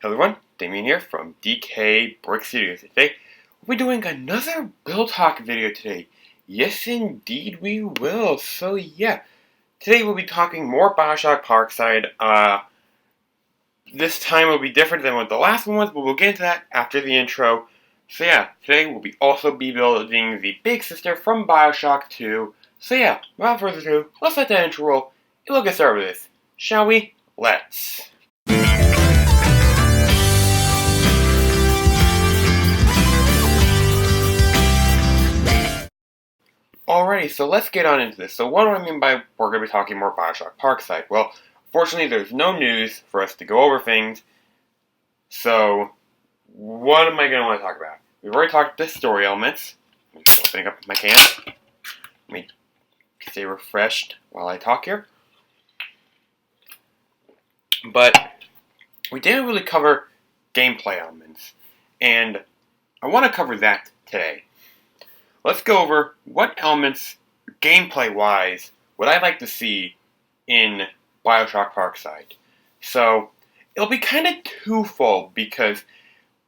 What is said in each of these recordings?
Hello everyone, Damien here from DKBrickStudios. Today, we'll be doing another Build Talk video today. Yes, indeed we will. So yeah, today we'll be talking more BioShock Parkside. This time will be different than what the last one was, but we'll get into that after the intro. So yeah, today we'll also be building the big sister from BioShock 2. So yeah, without further ado, let's let that intro roll, and we'll get started with this. Shall we? Let's. Alrighty, so let's get on into this. So what do I mean by we're going to be talking more BioShock Parkside? Well, fortunately there's no news for us to go over things, so what am I going to want to talk about? We've already talked the story elements. I'm just opening up my can. Let me stay refreshed while I talk here. But we didn't really cover gameplay elements, and I want to cover that today. Let's go over what elements, gameplay-wise, would I like to see in BioShock Parkside. So, it'll be kind of twofold, because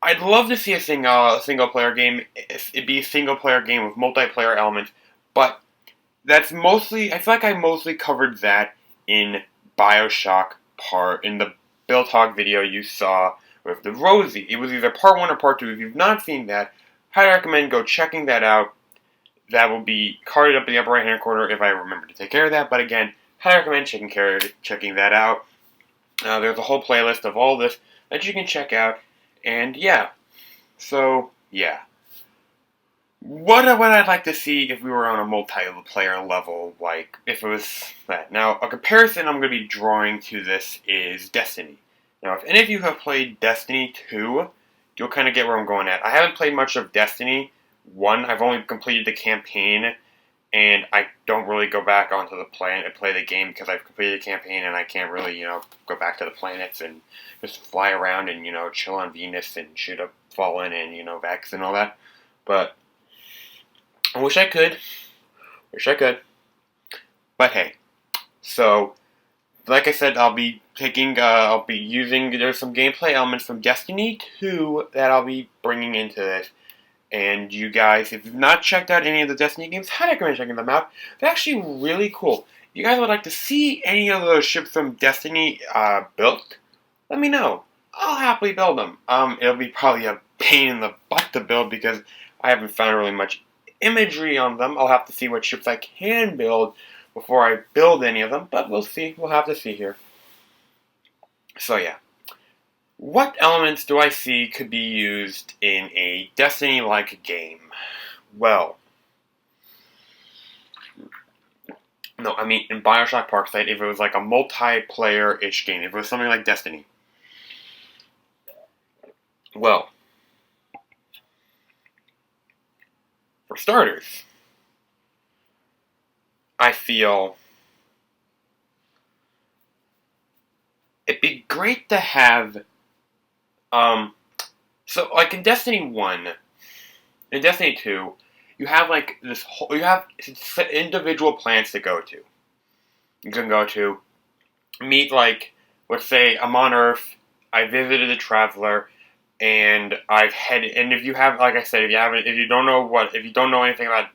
I'd love to see a single-player game. It'd be a single-player game with multiplayer elements, but that's mostly, I feel like I mostly covered that in BioShock in the Build Talk video you saw with the Rosie. It was either part 1 or part 2. If you've not seen that, highly recommend go checking that out. That will be carded up in the upper right hand corner if I remember to take care of that. But again, highly recommend checking that out. There's a whole playlist of all this that you can check out. And yeah, so yeah. What would I like to see if we were on a multiplayer level, like if it was that? Now, a comparison I'm going to be drawing to this is Destiny. Now, if any of you have played Destiny 2, you'll kind of get where I'm going at. I haven't played much of Destiny 1, I've only completed the campaign, and I don't really go back onto the planet and play the game because I've completed the campaign and I can't really, go back to the planets and just fly around and, chill on Venus and shoot up Fallen and, Vex and all that. But I wish I could. But hey. So, like I said, I'll be using, there's some gameplay elements from Destiny 2 that I'll be bringing into this. And you guys, if you've not checked out any of the Destiny games, highly recommend checking them out. They're actually really cool. If you guys would like to see any of those ships from Destiny built, let me know. I'll happily build them. It'll be probably a pain in the butt to build because I haven't found really much imagery on them. I'll have to see what ships I can build before I build any of them, but we'll see. We'll have to see here. So yeah. What elements do I see could be used in a Destiny-like game? Well, no, I mean in BioShock Parkside, if it was like a multiplayer-ish game, if it was something like Destiny. Well, for starters, I feel it'd be great to have so like in Destiny 1, in Destiny 2, you have like you have individual planets to go to. You can go to, meet like, let's say I'm on Earth, I visited the Traveler, and if you have, like I said, if you don't know anything about,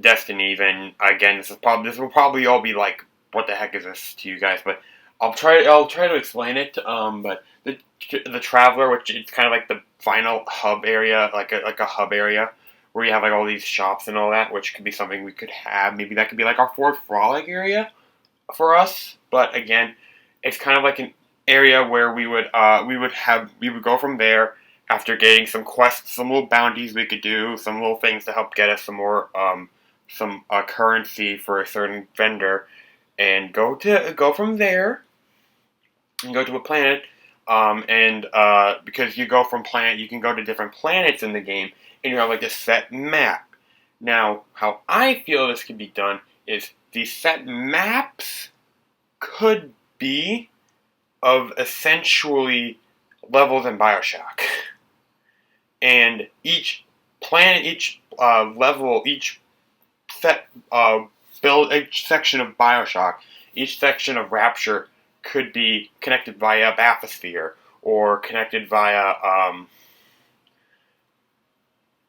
Destiny, then again, this will probably all be like, what the heck is this to you guys, but I'll try to explain it. But the Traveler, which is kind of like the final hub area, like a hub area where you have like all these shops and all that, which could be something we could have. Maybe that could be like our Fort Frolic area for us. But again, it's kind of like an area where we would go from there after getting some quests, some little bounties we could do, some little things to help get us some more currency for a certain vendor, and go from there and go to a planet, because you can go to different planets in the game, and you have like a set map. Now, how I feel this can be done is these set maps could be of essentially levels in BioShock, and each planet, each level, each set each section of BioShock, each section of Rapture could be connected via bathysphere, or connected via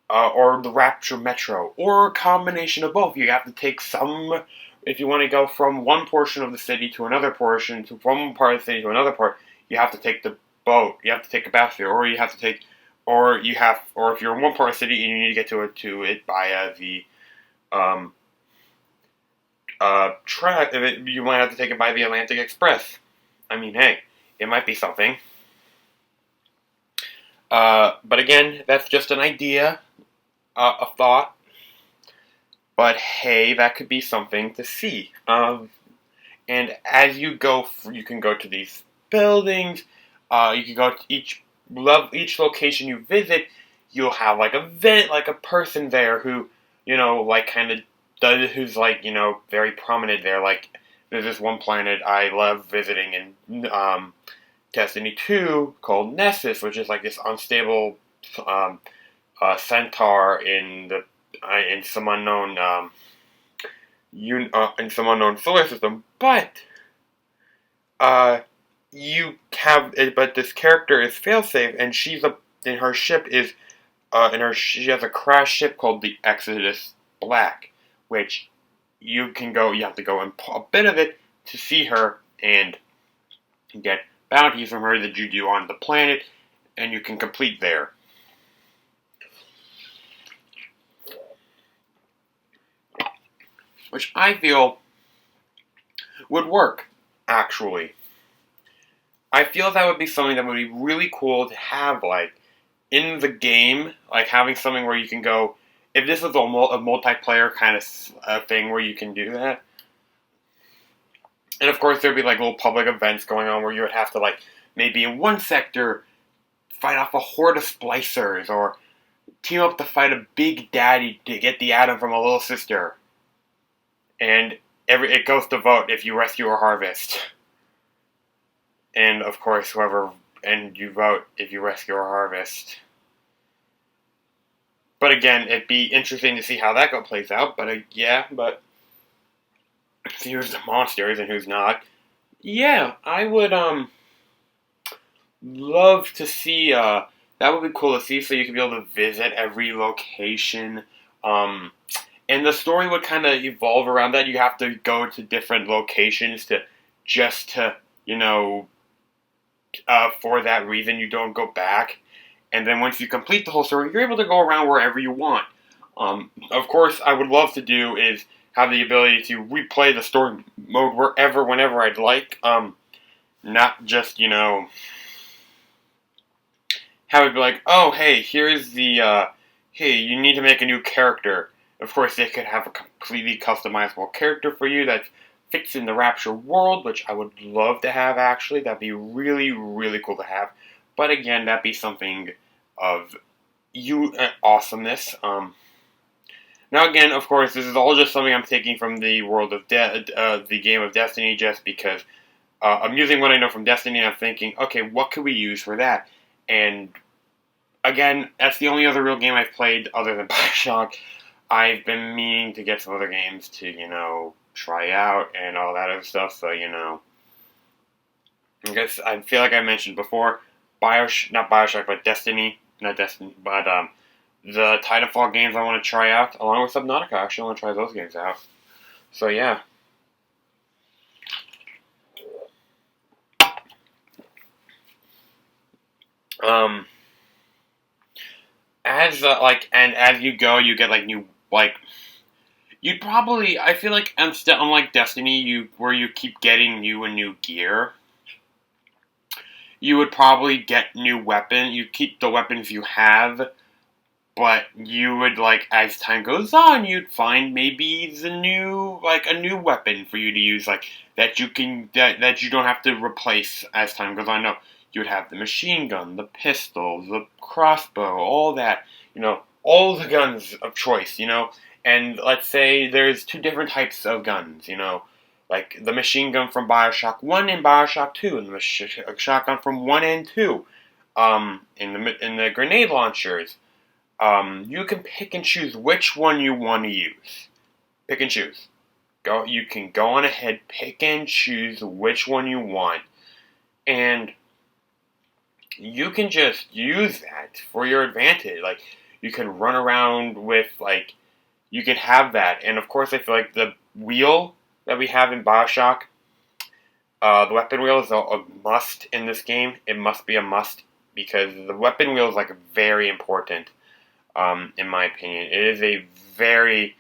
or the Rapture Metro, or a combination of both. You have to take some, if you want to go from one portion of the city to another portion, from one part of the city to another part, you have to take the boat, you have to take a bathysphere, or you have to take, or if you're in one part of the city and you need to get to it via the track, you might have to take it by the Atlantic Express. I mean, hey, it might be something. But again, that's just an idea, a thought. But hey, that could be something to see. And as you go, you can go to these buildings. You can go to each location you visit. You'll have like a person there who, like kind of does, who's like, very prominent there. Like, there's this one planet I love visiting in Destiny 2 called Nessus, which is like this unstable centaur in some unknown in some unknown solar system. But this character is failsafe, and her ship is she has a crashed ship called the Exodus Black, which you have to go in a bit of it to see her and get bounties from her that you do on the planet, and you can complete there. Which I feel would work, actually. I feel that would be something that would be really cool to have, like, in the game, like having something where you can go, if this was a multiplayer kind of thing where you can do that. And of course there'd be like little public events going on where you would have to, like, maybe in one sector fight off a horde of splicers, or team up to fight a big daddy to get the atom from a little sister. And it goes to vote if you rescue or harvest. And of course you vote if you rescue or harvest. But again, it'd be interesting to see how that plays out. But but see who's the monsters and who's not. Yeah, I would love to see. That would be cool to see. So you could be able to visit every location. And the story would kind of evolve around that. You have to go to different locations for that reason. You don't go back. And then once you complete the whole story, you're able to go around wherever you want. Of course, I would love to do is have the ability to replay the story mode whenever I'd like. Not just, have it be like, oh, hey, here's the, hey, you need to make a new character. Of course, they could have a completely customizable character for you that fits in the Rapture world, which I would love to have, actually. That'd be really, really cool to have. But again, that'd be something of awesomeness. Now again, of course, this is all just something I'm taking from the world of the game of Destiny, just because I'm using what I know from Destiny, and I'm thinking, okay, what could we use for that? And again, that's the only other real game I've played other than BioShock. I've been meaning to get some other games to, try out and all that other stuff, so, I guess I feel like I mentioned before, not BioShock, but Destiny, not Destiny, but, the Titanfall games I want to try out, along with Subnautica. I actually want to try those games out. So, yeah. As you go, you get, new, you'd probably, I feel like, unlike Destiny, where you keep getting new and new gear, you would probably get new weapons. You keep the weapons you have, but you would, as time goes on, you'd find maybe a new weapon for you to use, that you don't have to replace as time goes on. No, you would have the machine gun, the pistol, the crossbow, all that, all the guns of choice, and let's say there's two different types of guns, like the machine gun from BioShock 1 and BioShock 2, and the shotgun from 1 and 2, in the grenade launchers. You can pick and choose which one you want to use. Pick and choose. You can go on ahead, pick and choose which one you want, and you can just use that for your advantage. Like, you can run around with, like, you can have that. And of course, I feel like the wheel that we have in BioShock, the weapon wheel is a must in this game. It must be a must because the weapon wheel is, like, very important, in my opinion. It is a very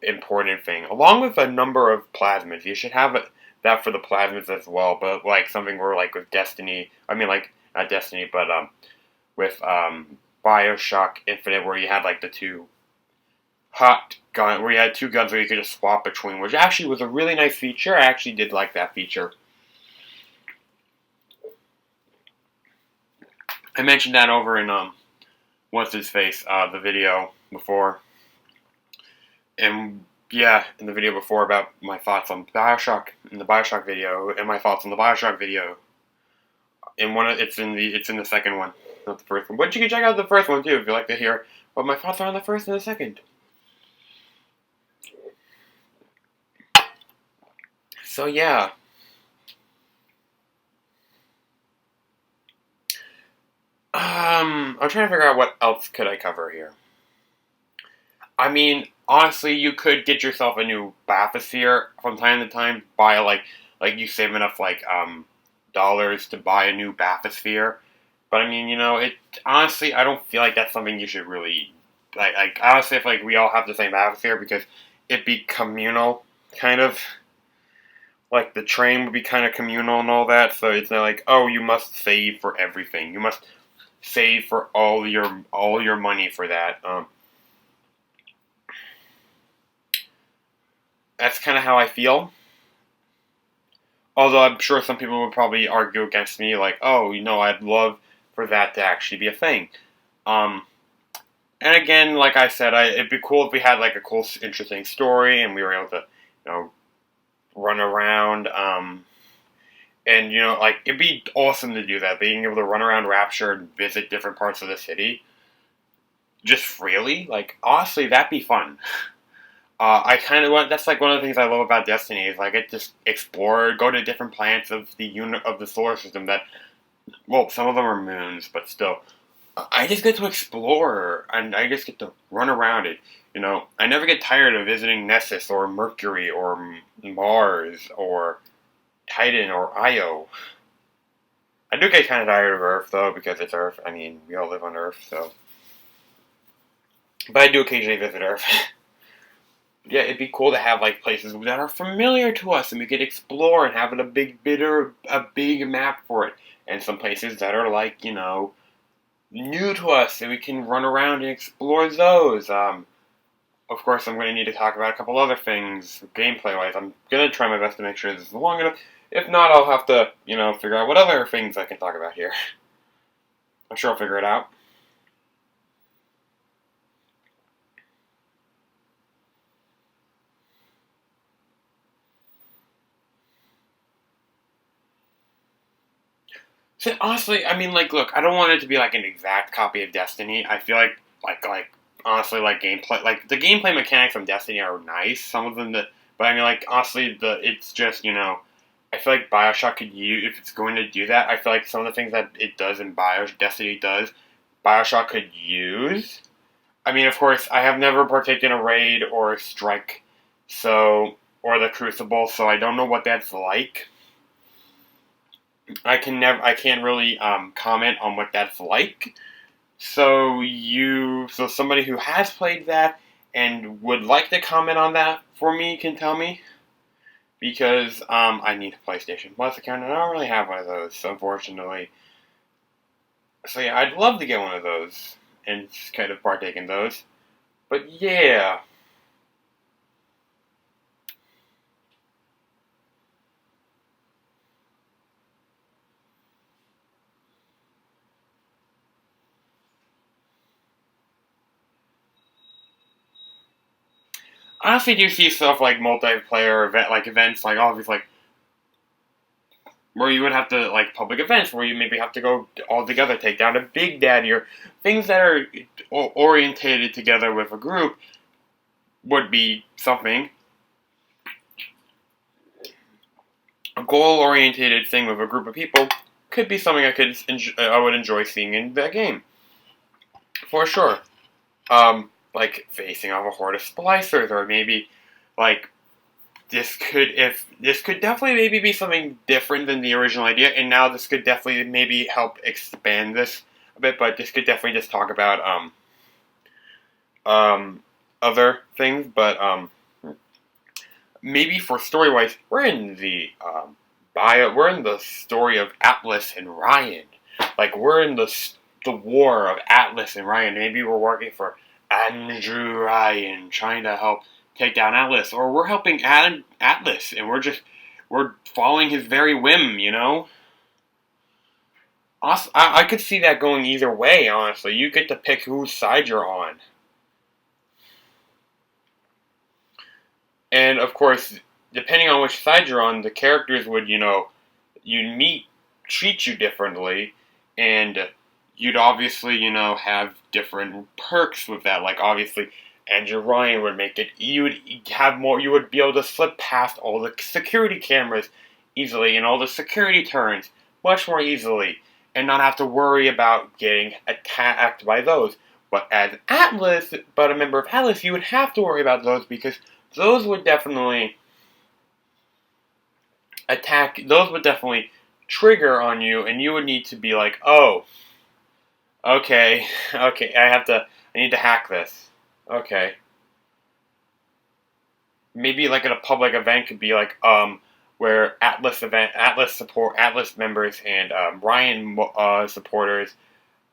important thing, along with a number of plasmids. You should have that for the plasmids as well, but, like, something where, like, with Destiny, I mean, like, not Destiny, but, with, BioShock Infinite, where you had, like, the two hot gun, where you had two guns where you could just swap between, which actually was a really nice feature. I actually did like that feature. I mentioned that over in, what's his face, the video before. And yeah, in the video before about my thoughts on BioShock, in the BioShock video, and my thoughts on the BioShock video. And it's in the second one, not the first one. But you can check out the first one too if you like to hear what my thoughts are on the first and the second. So yeah. I'm trying to figure out what else could I cover here. I mean, honestly, you could get yourself a new bathysphere from time to time. Buy like you save enough dollars to buy a new bathysphere. But I mean, it honestly, I don't feel like that's something you should really like. Honestly, if we all have the same bathysphere because it'd be communal, kind of. Like the train would be kind of communal and all that. So it's not like, oh, you must save for everything. You must save for all your money for that. That's kind of how I feel. Although I'm sure some people would probably argue against me, like, oh, I'd love for that to actually be a thing. And again, like I said, it'd be cool if we had like a cool, interesting story, and we were able to, run around. And it'd be awesome to do that, being able to run around Rapture and visit different parts of the city, just freely. Like, honestly, that'd be fun. That's like one of the things I love about Destiny is I get to explore, go to different planets of the solar system that, well, some of them are moons, but still, I just get to explore and I just get to run around it. I never get tired of visiting Nessus or Mercury or Mars or Titan or Io. I do get kind of tired of Earth though because it's Earth. I mean, we all live on Earth, so. But I do occasionally visit Earth. Yeah, it'd be cool to have like places that are familiar to us and we could explore and have a big map for it. And some places that are like, new to us and we can run around and explore those. Of course, I'm going to need to talk about a couple other things, gameplay-wise. I'm going to try my best to make sure this is long enough. If not, I'll have to, figure out what other things I can talk about here. I'm sure I'll figure it out. So honestly, I mean, look, I don't want it to be like an exact copy of Destiny. I feel like honestly, gameplay, the gameplay mechanics from Destiny are nice. Some of them, but I mean, honestly, it's just, I feel like BioShock could use, if it's going to do that, I feel like some of the things that it does in Destiny does, BioShock could use. I mean, of course, I have never partaken in a raid or a strike, or the Crucible, so I don't know what that's like. I can't really comment on what that's like. So somebody who has played that and would like to comment on that for me can tell me. Because I need a PlayStation Plus account and I don't really have one of those, unfortunately. So yeah, I'd love to get one of those and just kind of partake in those. But yeah. I honestly do see stuff like multiplayer events, obviously, where you would have to, public events, where you maybe have to go all together, take down a Big Daddy, or things that are orientated together with a group would be something. a goal-oriented thing with a group of people could be something I would enjoy seeing in that game, for sure. Like facing off a horde of splicers, or maybe like this could definitely maybe be something different than the original idea, and now this could definitely maybe help expand this a bit. But this could definitely just talk about other things, but maybe for story wise, we're in the story of Atlas and Ryan. Like we're in the war of Atlas and Ryan. Maybe we're working for Andrew Ryan, trying to help take down Atlas, or we're helping Atlas, and we're following his very whim, you know. I could see that going either way. Honestly, you get to pick whose side you're on. And of course, depending on which side you're on, the characters would, treat you differently, and you'd obviously, have different perks with that. Like obviously, Andrew Ryan would make it. You would be able to slip past all the security cameras easily and all the security turns much more easily, and not have to worry about getting attacked by those. But a member of Atlas, you would have to worry about those because those would definitely those would definitely trigger on you, and you would need to be like, oh, okay, I need to hack this. Okay. Maybe like at a public event could be like, where Atlas members and Ryan supporters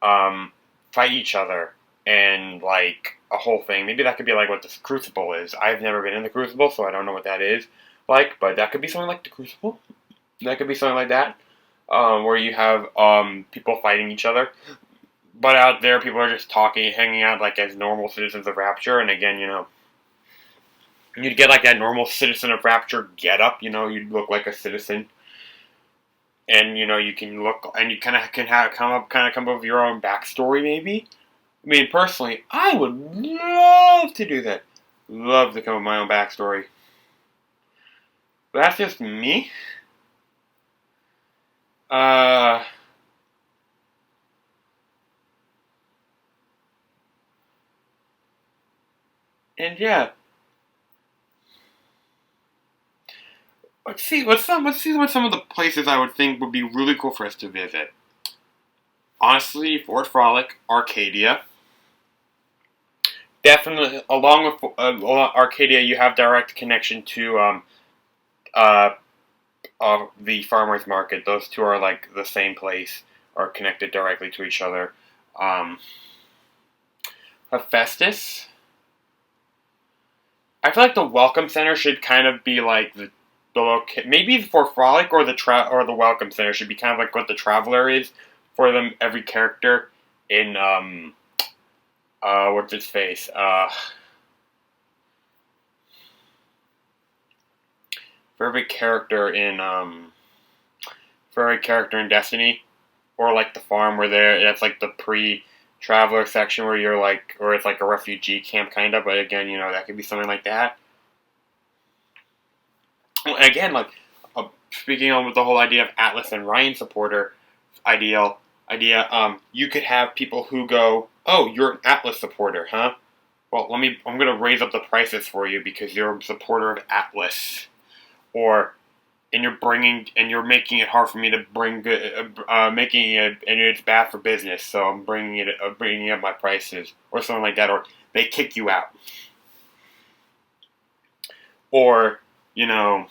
fight each other, and like a whole thing. Maybe that could be like what this Crucible is. I've never been in the Crucible, so I don't know what that is like, but that could be something like the Crucible. That could be something like that, where you have people fighting each other. But out there, people are just talking, hanging out like as normal citizens of Rapture, and again, you'd get like that normal citizen of Rapture get up, you'd look like a citizen. And, you can look, and you kind of come up with your own backstory, maybe. I mean, personally, I would love to do that. Love to come up with my own backstory. But that's just me. And yeah. Let's see what some of the places I would think would be really cool for us to visit. Honestly, Fort Frolic, Arcadia. Definitely, along with Arcadia, you have direct connection to the farmers market. Those two are like the same place, are connected directly to each other. Hephaestus. I feel like the Welcome Center should kind of be like maybe for Frolic or the Welcome Center should be kind of like what the Traveler is for them. Every character in what's its face for every character in Destiny, or like the farm where that's like the pre-Traveler section where you're like, or it's like a refugee camp kind of. But again, that could be something like that. Again, like speaking on with the whole idea of Atlas and Ryan supporter idea, you could have people who go, oh, you're an Atlas supporter, huh? Well, I'm gonna raise up the prices for you because you're a supporter of Atlas, and you're making it hard for me to bring good, making it, and it's bad for business, so I'm bringing up my prices, or something like that, or they kick you out, or you have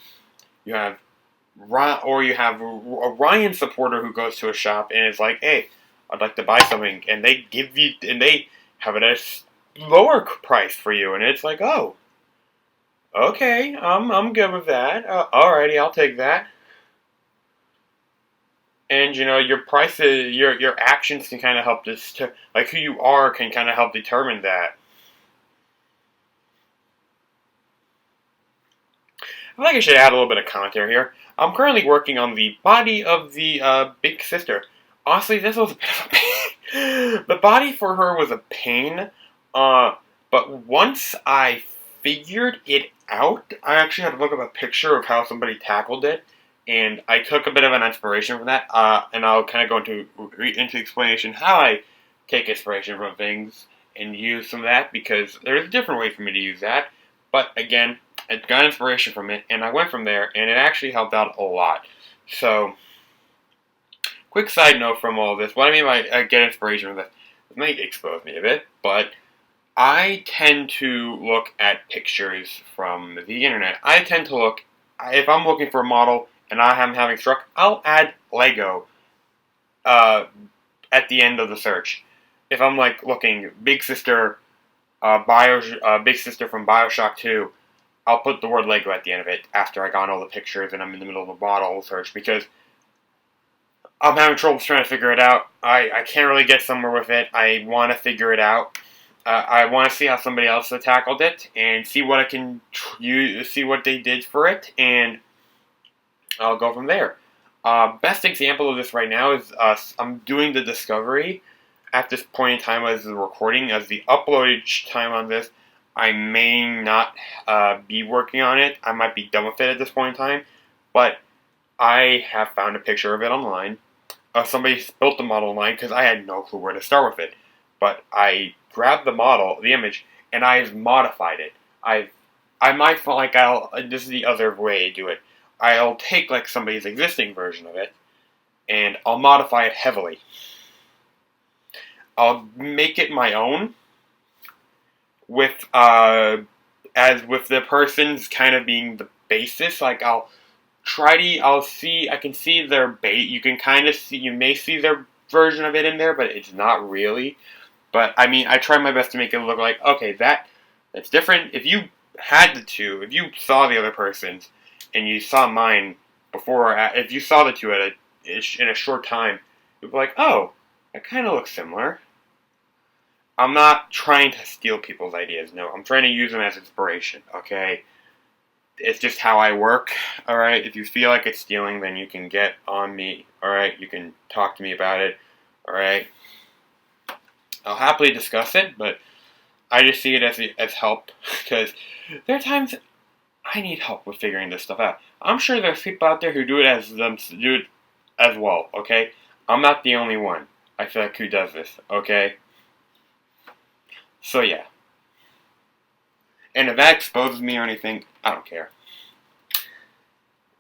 a Ryan supporter who goes to a shop and is like, hey, I'd like to buy something, and they have it at a lower price for you, and it's like, oh, okay, I'm good with that. Alrighty, I'll take that. And your prices, your actions can kind of help this, like who you are can kind of help determine that. I feel like I should add a little bit of content here. I'm currently working on the body of the big sister. Honestly, this was a bit of a pain. The body for her was a pain, but once I figured it out, I actually had to look up a picture of how somebody tackled it, and I took a bit of an inspiration from that, and I'll kind of go into explanation how I take inspiration from things and use some of that, because there's a different way for me to use that. But again, I got inspiration from it, and I went from there, and it actually helped out a lot. So, quick side note from all this, what I mean by I get inspiration from this, it may expose me a bit, but I tend to look at pictures from the internet. I tend to look, if I'm looking for a model and I am having struck, I'll add Lego uh, at the end of the search. If I'm like looking Big Sister, Big Sister from BioShock 2, I'll put the word Lego at the end of it after I got all the pictures and I'm in the middle of a model search, because I'm having trouble trying to figure it out. I can't really get somewhere with it. I want to figure it out. I want to see how somebody else has tackled it and see what I can see what they did for it, and I'll go from there. Best example of this right now is I'm doing the discovery at this point in time as the recording. As the uploadage time on this, I may not be working on it. I might be done with it at this point in time, but I have found a picture of it online. Somebody built the model online because I had no clue where to start with it. But I grabbed the model, the image, and I've modified it. I might feel like this is the other way to do it. I'll take like somebody's existing version of it, and I'll modify it heavily. I'll make it my own, with as with the person's kind of being the basis. Like I can see their bait. You can kind of see, you may see their version of it in there, but it's not really. But I mean, I try my best to make it look like, okay, that's different. If you had the two, if you saw the other person's and you saw mine before, if you saw the two in a short time, you'd be like, oh, that kind of looks similar. I'm not trying to steal people's ideas. No, I'm trying to use them as inspiration. Okay. It's just how I work, alright? If you feel like it's stealing, then you can get on me, alright? You can talk to me about it, alright? I'll happily discuss it, but I just see it as help, because there are times I need help with figuring this stuff out. I'm sure there's people out there who do it as well, okay? I'm not the only one, I feel like, who does this, okay? So yeah. And if that exposes me or anything, I don't care.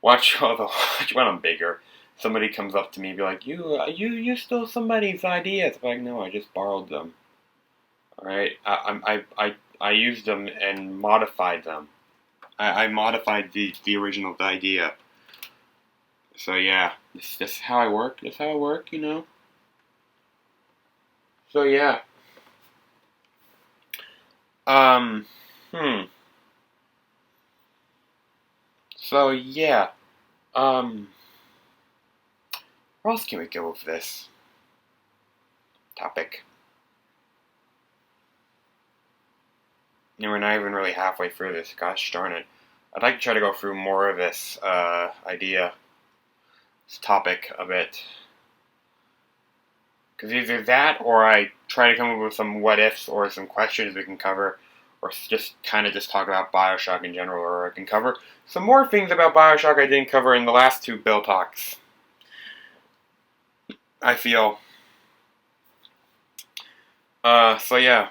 Watch when I'm bigger. Somebody comes up to me and be like, you stole somebody's ideas. I'm like, no, I just borrowed them. Alright? I used them and modified them. I modified the original idea. So yeah, this is how I work. That's how I work, you know? So yeah. So yeah, where else can we go with this topic? And we're not even really halfway through this. Gosh darn it! I'd like to try to go through more of this this topic a bit, because either that, or I try to come up with some what ifs or some questions we can cover, or just talk about BioShock in general, or I can cover some more things about BioShock I didn't cover in the last two build talks. I feel. So yeah.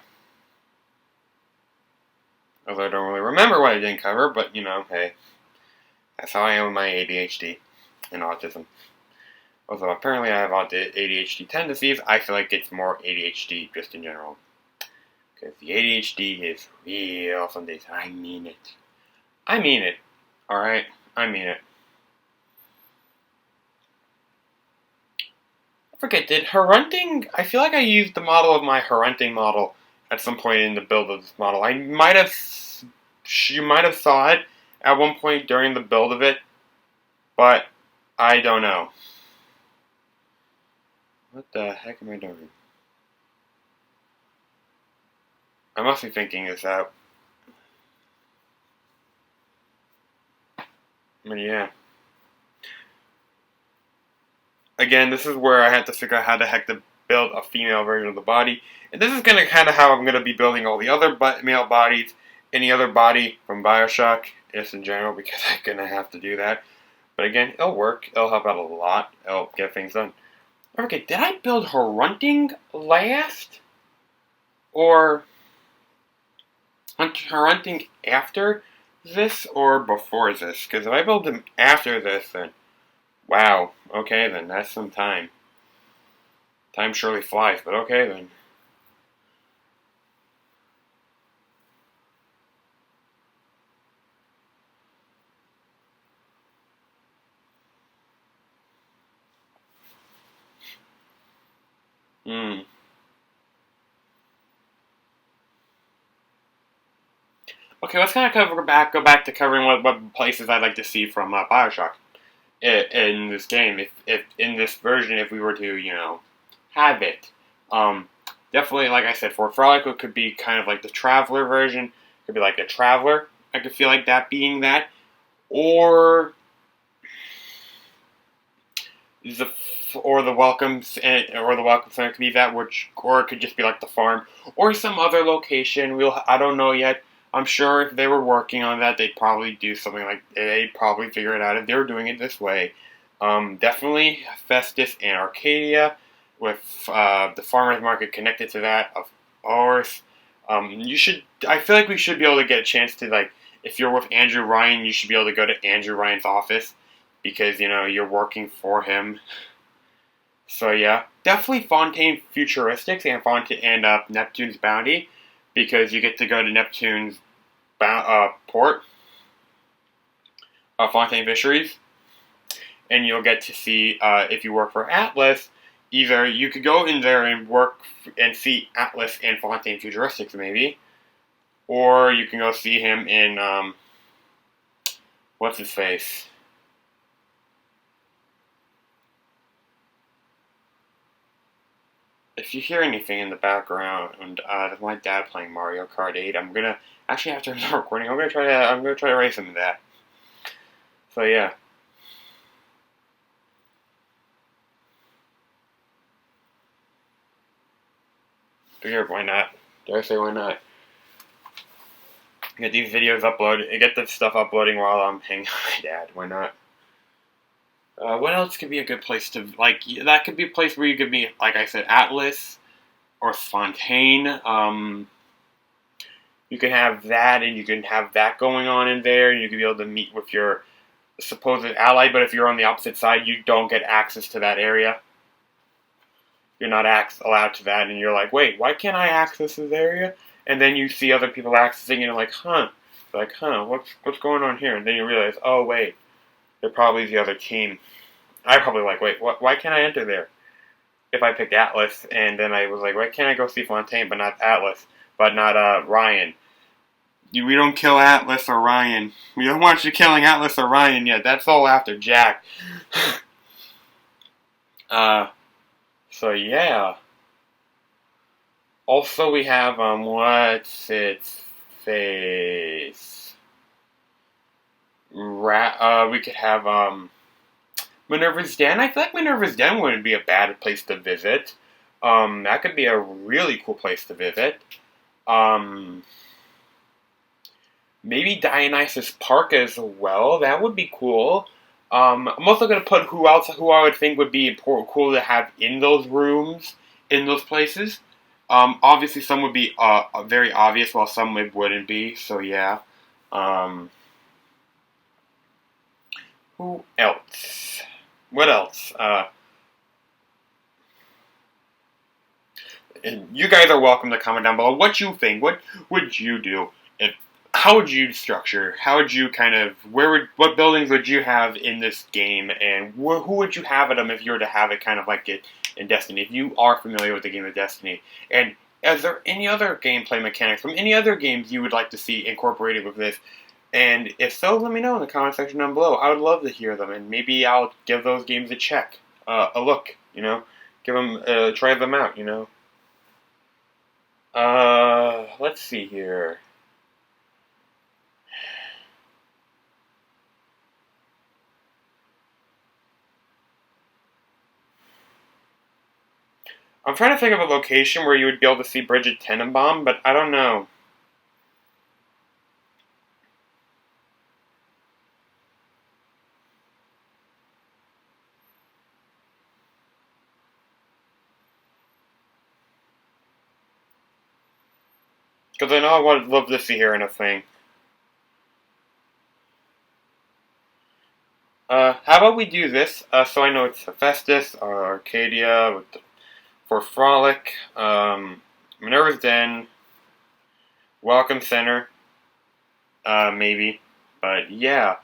Although I don't really remember what I didn't cover, but you know, hey, that's how I am with my ADHD and autism. Although apparently I have ADHD tendencies, I feel like it's more ADHD just in general. Because the ADHD is real some days. I mean it. I mean it. Alright? I mean it. I forget, did Herunting... I feel like I used the model of my Herunting model at some point in the build of this model. You might have saw it at one point during the build of it, but I don't know. What the heck am I doing? I must be thinking this out. But yeah. Again, this is where I have to figure out how the heck to build a female version of the body. And this is kind of how I'm going to be building all the other male bodies, any other body from BioShock, just in general, because I'm going to have to do that. But again, it'll work. It'll help out a lot. It'll get things done. Okay, did I build her hunting last? Or her hunting after this or before this? Because if I build them after this, then wow. Okay, then that's some time. Time surely flies, but okay then. Hmm. Okay, let's kind of go back to covering what places I'd like to see from BioShock in this game. If in this version, if we were to, have it, um, definitely, like I said, Fort Frolic could be kind of like the Traveler version. Could be like a Traveler. I could feel like that being that, or the the welcome center could be that, or it could just be like the farm or some other location. I don't know yet. I'm sure if they were working on that, they'd probably do something like they'd probably figure it out if they were doing it this way. Definitely Festus and Arcadia with the farmers market connected to that, of course. You should. I feel like we should be able to get a chance to, like, if you're with Andrew Ryan, you should be able to go to Andrew Ryan's office because you're working for him. So yeah, definitely Fontaine Futuristics and Neptune's Bounty, because you get to go to Neptune's port, Fontaine Fisheries, and you'll get to see, if you work for Atlas, either you could go in there and work and see Atlas and Fontaine Futuristics maybe, or you can go see him in, what's his face? If you hear anything in the background, that's my dad playing Mario Kart 8. I'm gonna actually, after the recording, I'm gonna try to erase some of that. So yeah. Figure why not? Dare I say why not? Get these videos uploaded, get the stuff uploading while I'm hanging out with my dad. Why not? What else could be a good place to, like, that could be a place where you could be, like I said, Atlas or Fontaine. You can have that, and you can have that going on in there, and you can be able to meet with your supposed ally, but if you're on the opposite side, you don't get access to that area. You're not allowed to that, and you're like, wait, why can't I access this area? And then you see other people accessing, and you're like, what's going on here? And then you realize, oh wait, they're probably the other team. I probably like, wait, why can't I enter there? If I picked Atlas, and then I was like, why can't I go see Fontaine, but not Atlas, but not Ryan? We don't kill Atlas or Ryan. We don't want you killing Atlas or Ryan yet. That's all after Jack. So yeah. Also, we have, what's its face? We could have, Minerva's Den. I feel like Minerva's Den wouldn't be a bad place to visit. That could be a really cool place to visit. Maybe Dionysus Park as well. That would be cool. I'm also going to put who I would think would be cool to have in those rooms, in those places. Obviously, some would be very obvious, while some wouldn't be. So yeah. Who else? What else? And you guys are welcome to comment down below what you think. What would you do? How would you structure? How would you kind of, what buildings would you have in this game, and who would you have at them if you were to have it kind of like it in Destiny, if you are familiar with the game of Destiny? And is there any other gameplay mechanics from any other games you would like to see incorporated with this? And if so, let me know in the comment section down below. I would love to hear them, and maybe I'll give those games a check, a look, give them, try them out, Let's see here. I'm trying to think of a location where you would be able to see Bridget Tenenbaum, but I don't know. Because I know I would love to see her in a thing. How about we do this? So I know it's Hephaestus, Arcadia, for Frolic, Minerva's Den, Welcome Center, maybe. But yeah,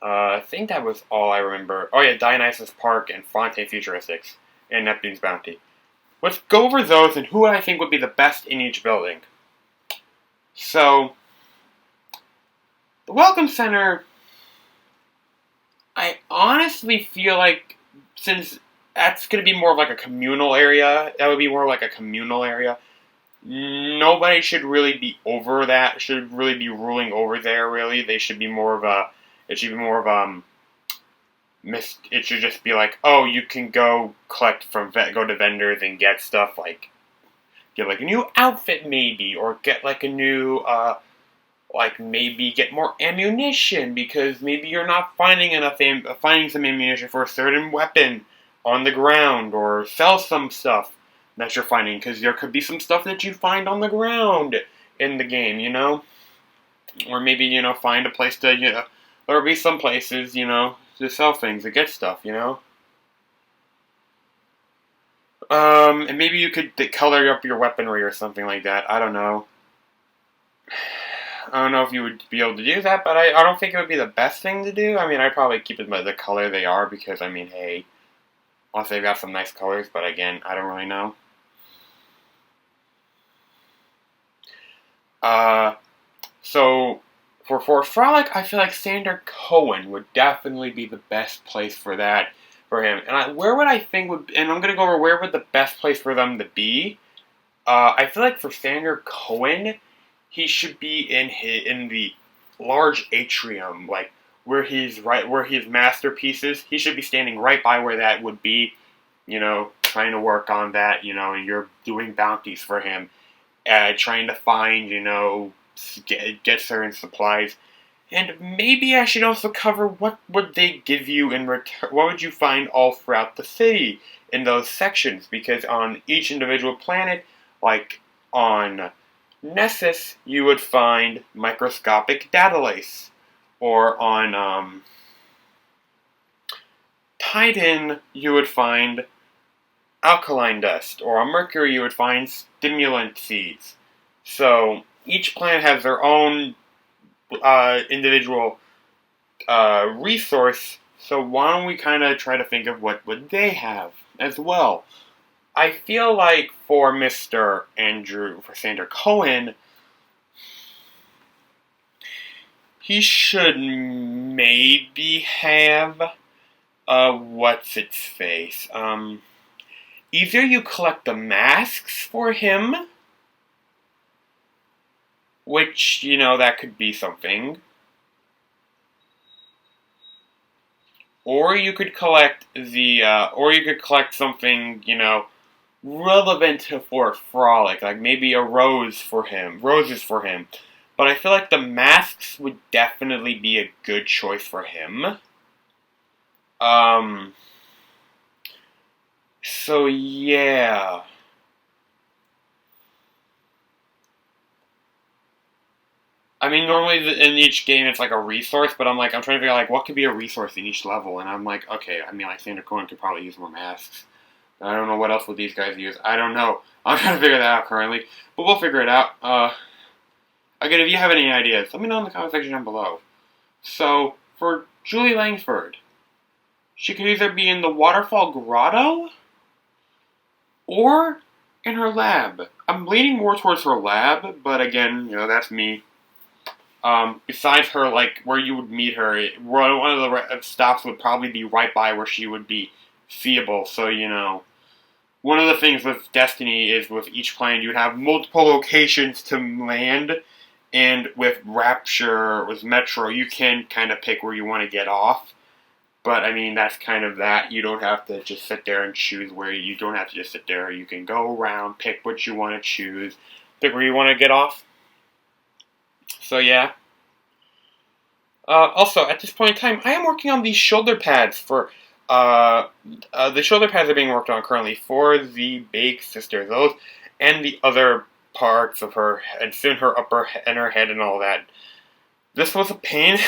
I think that was all I remember. Oh yeah, Dionysus Park and Fontaine Futuristics, and Neptune's Bounty. Let's go over those and who I think would be the best in each building. So, the Welcome Center, I honestly feel like, since that's going to be more of like a communal area, that would be more like a communal area, nobody should really be over that, should really be ruling over there, really. They should be more of a, it should be more of it should just be like, oh, you can go collect from, go to vendors and get stuff like, get like a new outfit maybe, or get like a new, like maybe get more ammunition because maybe you're not finding enough, finding some ammunition for a certain weapon on the ground, or sell some stuff that you're finding because there could be some stuff that you find on the ground in the game, you know, or maybe, you know, find a place to, you know, there'll be some places, you know, to sell things, to get stuff, you know. And maybe you could color up your weaponry or something like that. I don't know. I don't know if you would be able to do that, but I don't think it would be the best thing to do. I mean, I'd probably keep it by the color they are because, I mean, hey, unless they've got some nice colors, but again, I don't really know. So, for Frolic, I feel like Sander Cohen would definitely be the best place for that, for him. And where would I think would, and I'm going to go over where would the best place for them to be. I feel like for Sander Cohen, he should be in the large atrium, like where his masterpieces. He should be standing right by where that would be, you know, trying to work on that, you know, and you're doing bounties for him, trying to find, you know, get certain supplies. And maybe I should also cover what would they give you in return. What would you find all throughout the city in those sections? Because on each individual planet, like on Nessus, you would find microscopic data lace, or on Titan, you would find alkaline dust, or on Mercury, you would find stimulant seeds. So each planet has their own individual resource. So why don't we kind of try to think of what would they have as well? I feel like for Sander Cohen, he should maybe have, what's its face? Either you collect the masks for him, which, you know, that could be something. Or you could collect something, you know, relevant for Frolic, like maybe roses for him. But I feel like the masks would definitely be a good choice for him. So yeah. I mean, normally in each game it's like a resource, but I'm trying to figure out like what could be a resource in each level, and I'm like, okay, I mean, like Sander Cohen could probably use more masks. I don't know what else would these guys use. I don't know. I'm trying to figure that out currently, but we'll figure it out. Again, if you have any ideas, let me know in the comment section down below. So, for Julie Langsford, she could either be in the Waterfall Grotto or in her lab. I'm leaning more towards her lab, but again, you know, that's me. Besides her, like, where you would meet her, one of the stops would probably be right by where she would be seeable, so, you know. One of the things with Destiny is with each planet, you would have multiple locations to land, and with Rapture, with Metro, you can kind of pick where you want to get off. But, I mean, that's kind of that. You don't have to just sit there and choose where you don't have to just sit there. You can go around, pick what you want to choose, pick where you want to get off. So, yeah. Also, at this point in time, I am working on these shoulder pads for, the shoulder pads are being worked on currently for the Big Sister. Those, and the other parts of her, and soon her upper and her head and all that. This was a pain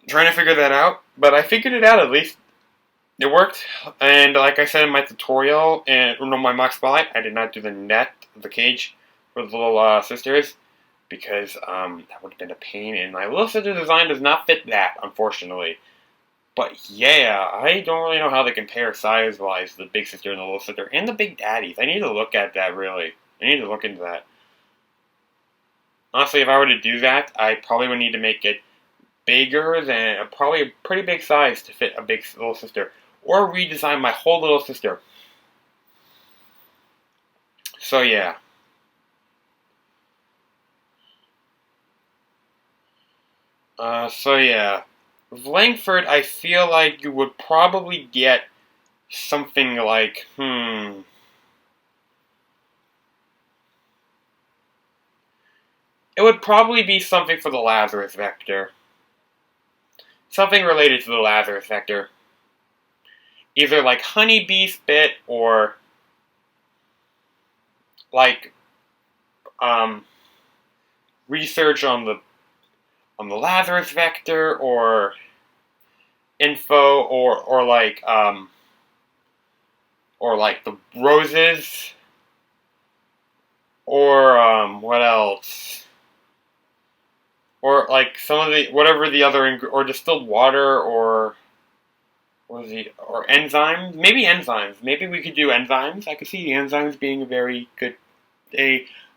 trying to figure that out, but I figured it out at least. It worked, and like I said in my tutorial, and my mock spotlight, I did not do the net, the cage, for the little sisters, because that would have been a pain, and my little sister design does not fit that, unfortunately. But yeah, I don't really know how they compare size-wise, the big sister and the little sister, and the big daddies. I need to look at that, really. I need to look into that. Honestly, if I were to do that, I probably would need to make it bigger than, probably a pretty big size to fit a big little sister. Or redesign my whole little sister. So yeah. With Langford, I feel like you would probably get something like, It would probably be something for the Lazarus Vector. Something related to the Lazarus Vector. Either like honeybee spit or like research on the Lazarus Vector, or info, or like the roses, or what else? Or like some of the whatever the other, or distilled water, or enzymes. Maybe enzymes. Maybe we could do enzymes. I could see the enzymes being a very good,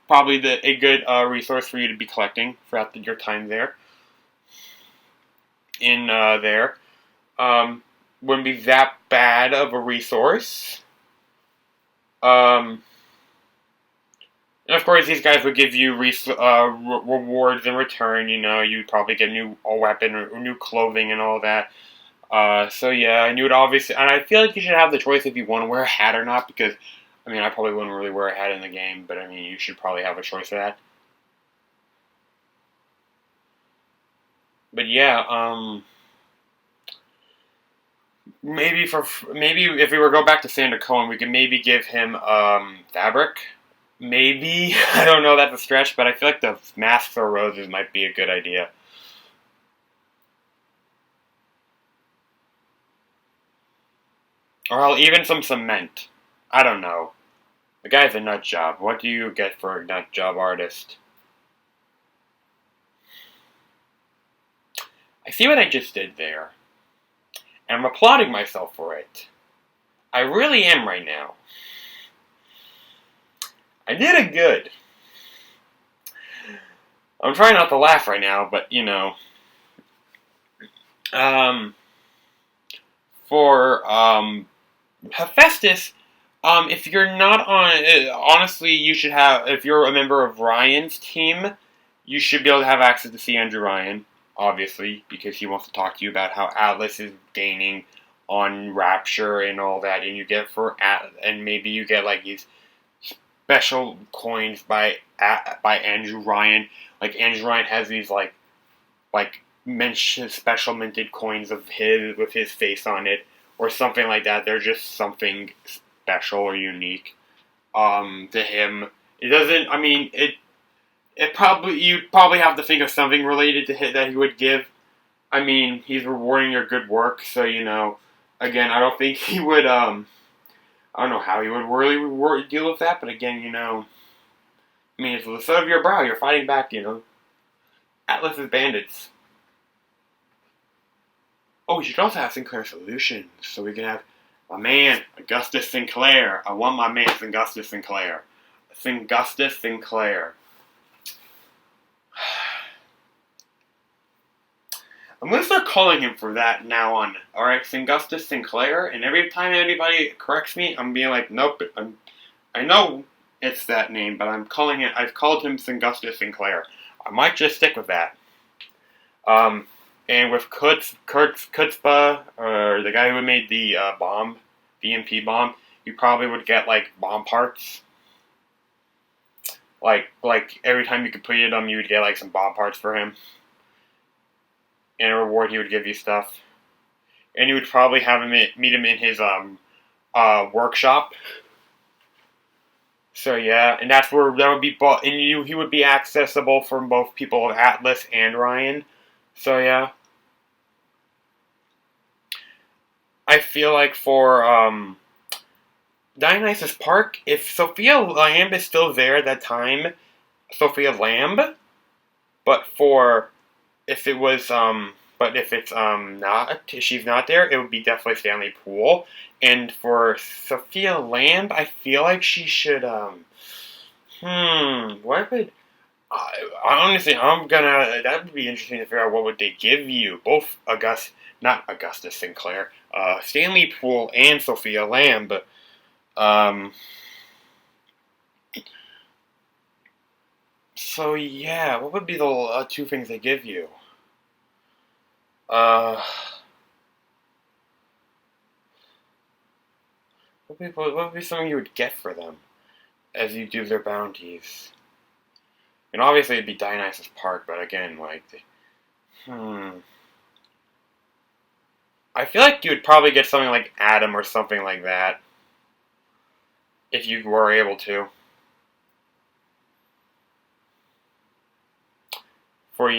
probably a good resource for you to be collecting throughout your time there. Wouldn't be that bad of a resource. And of course, these guys would give you rewards in return. You'd probably get a new weapon or new clothing and all that. So yeah, and you would obviously, and I feel like you should have the choice if you want to wear a hat or not, because, I probably wouldn't really wear a hat in the game, but you should probably have a choice of that. But yeah, maybe if we were to go back to Sander Cohen, we could maybe give him fabric. Maybe I don't know, that's a stretch, but I feel like the masks or roses might be a good idea. Or even some cement. I don't know. The guy's a nut job. What do you get for a nut job artist? I see what I just did there. And I'm applauding myself for it. I really am right now. I did it good. I'm trying not to laugh right now, but, for, Hephaestus, if you're not on, honestly, you should have, if you're a member of Ryan's team, you should be able to have access to see Andrew Ryan, obviously, because he wants to talk to you about how Atlas is gaining on Rapture and all that, and and maybe you get, like, these special coins by Andrew Ryan. Like, Andrew Ryan has these, like special minted coins of his, with his face on it, or something like that. They're just something special or unique to him. It doesn't, you'd probably have to think of something related to him that he would give. He's rewarding your good work, so, again, I don't think he would, I don't know how he would really deal with that, but again, it's the sweat of your brow, you're fighting back, Atlas's bandits. Oh, we should also have Sinclair Solutions, so we can have my man, Augustus Sinclair. I want my man, Augustus Sinclair. Augustus Sinclair. I'm going to start calling him for that now on. Alright, Augustus Sinclair, and every time anybody corrects me, I'm being like, nope, I know it's that name, but I've called him Augustus Sinclair. I might just stick with that. And with Kutzpah, or the guy who made the bomb, the EMP bomb, you probably would get, like, bomb parts. Like every time you completed them, you would get, like, some bomb parts for him. And a reward, he would give you stuff. And you would probably have him meet him in his workshop. So yeah, and that's where that would be both, and he would be accessible from both people of Atlas and Ryan. So yeah, I feel like for Dionysus Park, if Sophia Lamb is still there at that time, Sophia Lamb. But for if it was but if it's not if she's not there, it would be definitely Stanley Poole. And for Sophia Lamb, I feel like she should what would I honestly I'm gonna that would be interesting to figure out what would they give you. Both not Augustus Sinclair, Stanley Poole and Sophia Lamb, but so yeah, what would be the two things they give you? Uh what would be something you would get for them as you do their bounties? And obviously it'd be Dionysus Park, but again, like, I feel like you would probably get something like Adam or something like that if you were able to. For,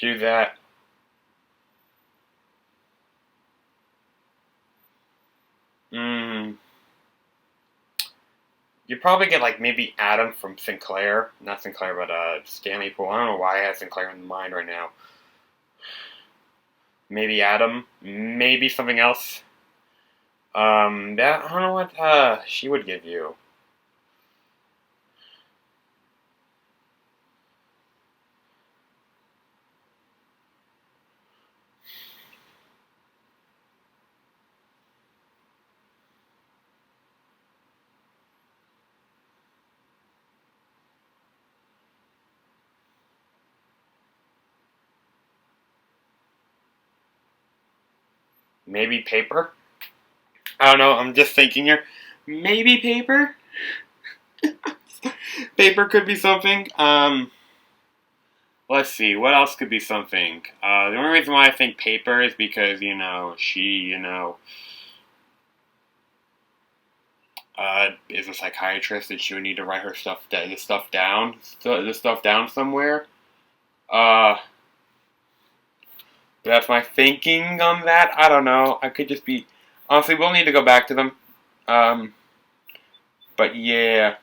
do that. You'd probably get, like, maybe Adam from Sinclair. Not Sinclair, but Stanley Poole. I don't know why I have Sinclair in mind right now. Maybe Adam. Maybe something else. I don't know what she would give you. Maybe paper? I don't know, I'm just thinking here. Maybe paper? Paper could be something. Let's see, what else could be something? The only reason why I think paper is because, she, is a psychiatrist and she would need to write the stuff down somewhere. Uh, that's my thinking on that. I don't know. I could just be, honestly, we'll need to go back to them. Um, but yeah.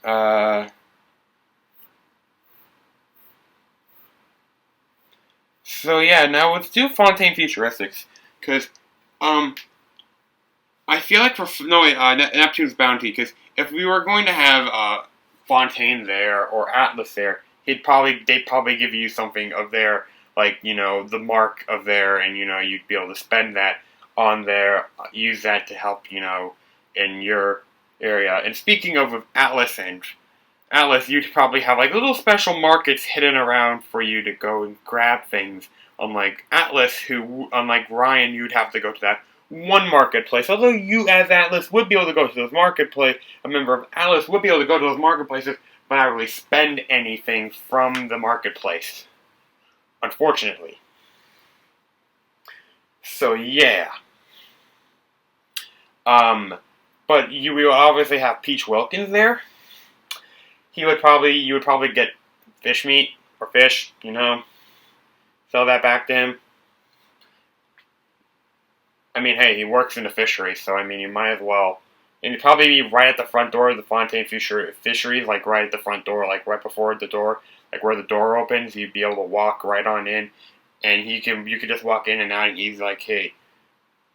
Uh, so yeah, now let's do Fontaine Futuristics. Because, um, I feel like Neptune's Bounty, because if we were going to have Fontaine there or Atlas there, they'd probably give you something of their, like, the mark of there, and you'd be able to spend that on there, use that to help in your area. And speaking of Atlas, you'd probably have like little special markets hidden around for you to go and grab things. Unlike Ryan, you'd have to go to that one marketplace. Although you, as Atlas, would be able to go to those marketplaces, a member of Atlas would be able to go to those marketplaces, but not really spend anything from the marketplace. Unfortunately. So yeah. But you will obviously have Peach Wilkins there. You would probably get fish meat or fish, sell that back to him. I mean, hey, he works in the fishery, so I mean, you might as well. And you'd probably be right at the front door of the Fontaine Fisheries, like right at the front door, like right before the door, like where the door opens. You'd be able to walk right on in, and you could just walk in and out, and he's like, hey,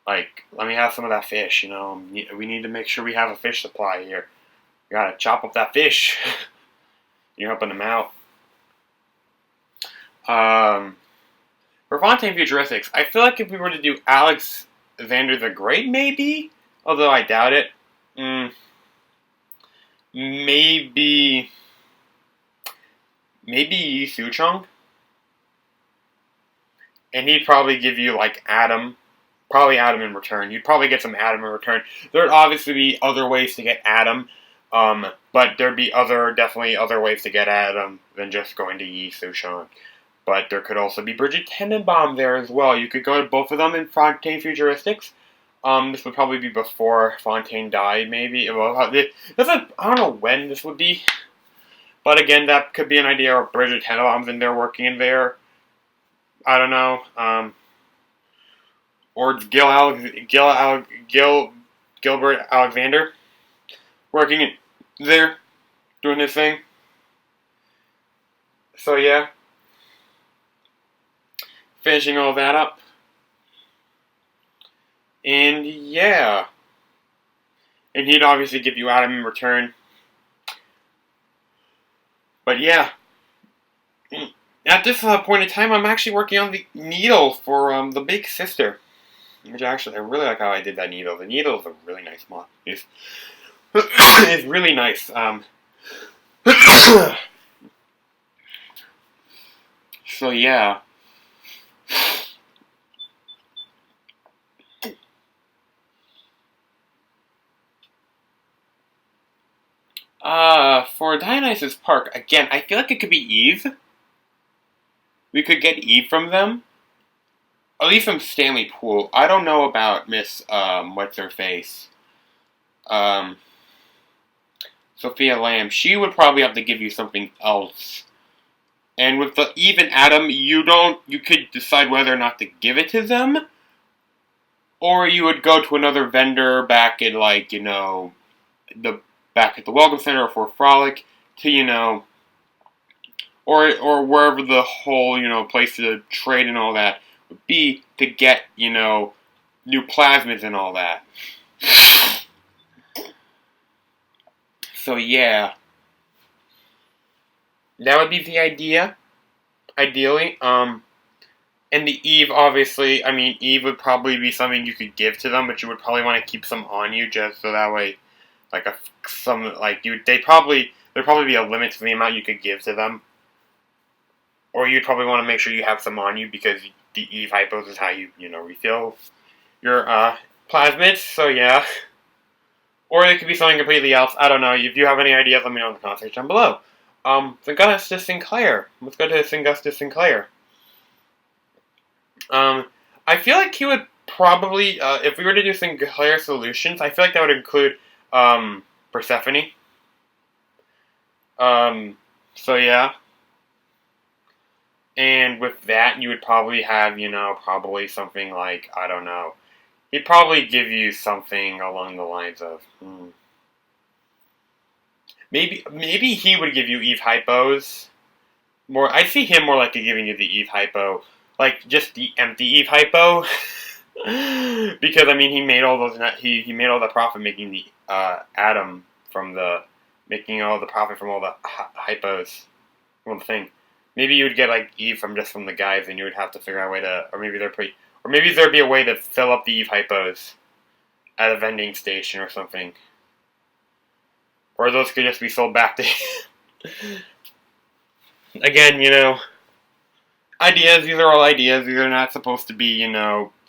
like, let me have some of that fish. We need to make sure we have a fish supply here. You gotta chop up that fish. You're helping him out. For Fontaine Futuristics, I feel like if we were to do Alexander the Great, maybe, although I doubt it. Maybe Yi Suchong, and he'd probably give you like Adam, probably Adam in return. You'd probably get some Adam in return. There'd obviously be other ways to get Adam, but there'd be definitely other ways to get Adam than just going to Yi Suchong. But there could also be Bridget Tenenbaum there as well. You could go to both of them in Fontaine Futuristics. This would probably be before Fontaine died, maybe. Well, I don't know when this would be. But again, that could be an idea. Or Bridget Tenenbaum's in there working in there. I don't know. Or Gilbert Alexander working in there, doing his thing. So yeah, finishing all that up. And yeah. And he'd obviously give you Adam in return. But yeah. At this point in time, I'm actually working on the needle for the Big Sister. Which actually, I really like how I did that needle. The needle is a really nice mod. It's really nice. So yeah. For Dionysus Park, again, I feel like it could be Eve. We could get Eve from them. At least from Stanley Poole. I don't know about Miss, what's-her-face? Sophia Lamb. She would probably have to give you something else. And with the Eve and Adam, you could decide whether or not to give it to them. Or you would go to another vendor back at, like, back at the Welcome Center or for Frolic to, or wherever the whole, place to trade and all that would be to get, new plasmids and all that. So yeah. That would be the idea. Ideally. And the Eve, obviously, Eve would probably be something you could give to them, but you would probably want to keep some on you just so that way, there'd probably be a limit to the amount you could give to them. Or you'd probably want to make sure you have some on you because the Eve hypos is how you, refill your, plasmids, so yeah. Or it could be something completely else, I don't know. If you have any ideas, let me know in the comment section down below. Augustus Sinclair. Let's go to Augustus Sinclair. I feel like he would probably, if we were to do Sinclair Solutions, I feel like that would include, Persephone. So yeah. And with that, you would probably have, probably something like, I don't know. He'd probably give you something along the lines of, Maybe he would give you Eve hypos. I see him more like giving you the Eve hypo. Like, just the empty Eve hypo. Because, he made all those, he made all the profit making the, Adam making all the profit from all the hypos from the thing. Maybe you would get, like, Eve from the guys, and you would have to figure out a way to, or maybe there'd be a way to fill up the Eve hypos at a vending station or something. Or those could just be sold back to Again, ideas, these are all ideas. These are not supposed to be,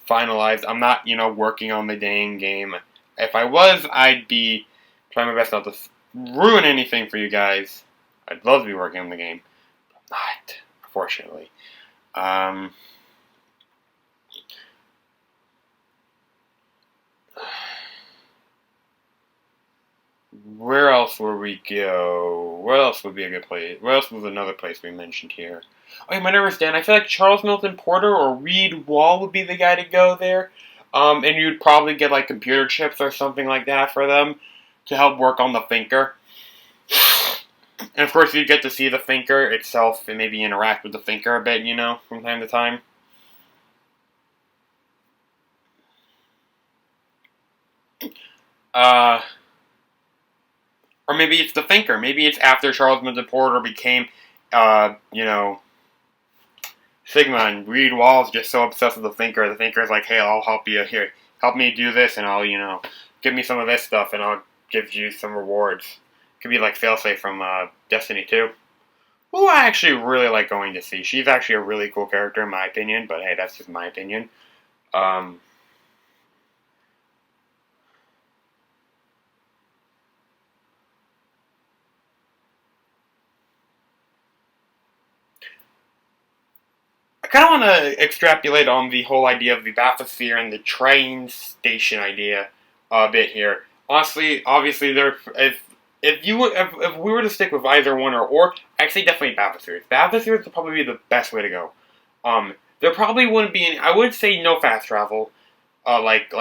finalized. I'm not, working on the dang game. If I was, I'd be trying my best not to ruin anything for you guys. I'd love to be working on the game. But I'm not, unfortunately. Where else would we go? Where else would be a good place? Where else was another place we mentioned here? Oh, my neighbor's Dan. I feel like Charles Milton Porter or Reed Wall would be the guy to go there. And you'd probably get, like, computer chips or something like that for them to help work on the thinker. And, of course, you get to see the thinker itself and maybe interact with the thinker a bit, from time to time. Or maybe it's the thinker. Maybe it's after Charles Milton Porter became, Sigma, and Reed Wall's just so obsessed with the thinker. The thinker's like, hey, I'll help you here. Help me do this, and I'll, give me some of this stuff, and I'll give you some rewards. Could be like Failsafe from Destiny 2. Who I actually really like going to see. She's actually a really cool character in my opinion, but hey, that's just my opinion. kind of want to extrapolate on the whole idea of the bathysphere and the train station idea a bit here. Honestly, obviously, if we were to stick with either one or I'd say definitely bathysphere. Bathysphere would probably be the best way to go. There probably wouldn't be any. I would say no fast travel, like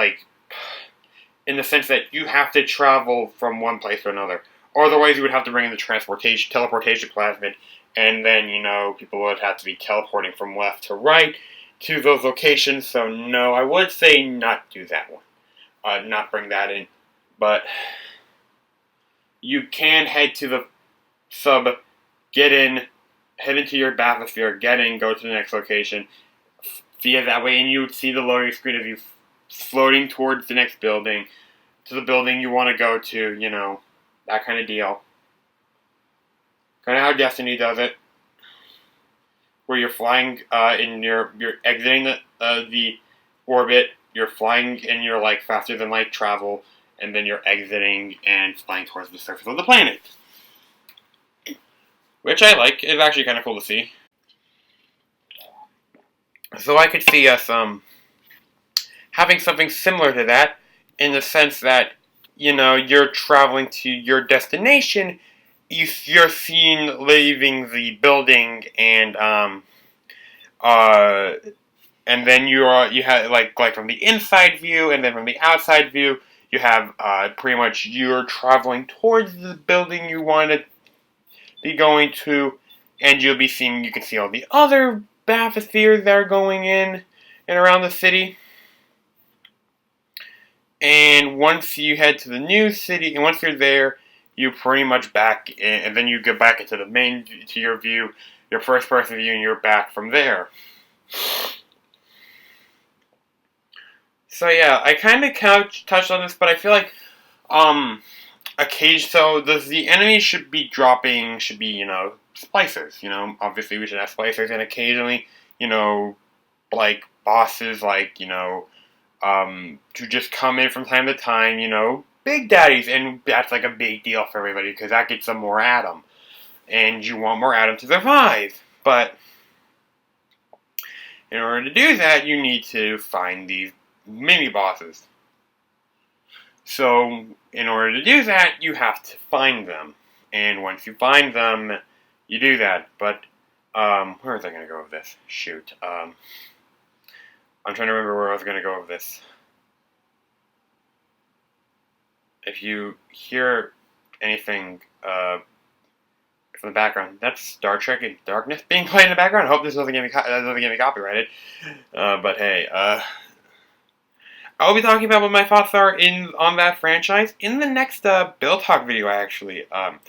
in the sense that you have to travel from one place to another. Or otherwise, you would have to bring in the teleportation plasmid, and then, people would have to be teleporting from left to right to those locations. So, no, I would say not do that one. Not bring that in. But you can head to the sub, get in, head into your bathysphere, get in, go to the next location, via that way, and you would see the loading screen of you floating towards the next building, to the building you want to go to, that kind of deal. Kind of how Destiny does it, where you're flying and you're exiting the orbit, you're flying and you're like faster than light travel, and then you're exiting and flying towards the surface of the planet. Which I like. It's actually kind of cool to see. So I could see us having something similar to that, in the sense that, you're traveling to your destination, you're seen leaving the building, and then you have like from the inside view, and then from the outside view, you have pretty much you're traveling towards the building you want to be going to, and you can see all the other bathyspheres that are going in and around the city. And once you head to the new city, and once you're there, you pretty much back in, and then you get back into your view, your first person view, and you're back from there. So yeah, I kind of touched on this, but I feel like the enemy should be splicers. Obviously we should have splicers, and occasionally, like bosses, to just come in from time to time, big daddies, and that's like a big deal for everybody, because that gets them more Atom, and you want more Atom to survive. But in order to do that, you need to find these mini bosses. So in order to do that, you have to find them, and once you find them, you do that. But where was I going to go with this? Shoot. I'm trying to remember where I was going to go with this. If you hear anything from the background, that's Star Trek and Darkness being played in the background. I hope this doesn't get me copyrighted. But hey, I'll be talking about what my thoughts are on that franchise in the next Bill Talk video, actually. Not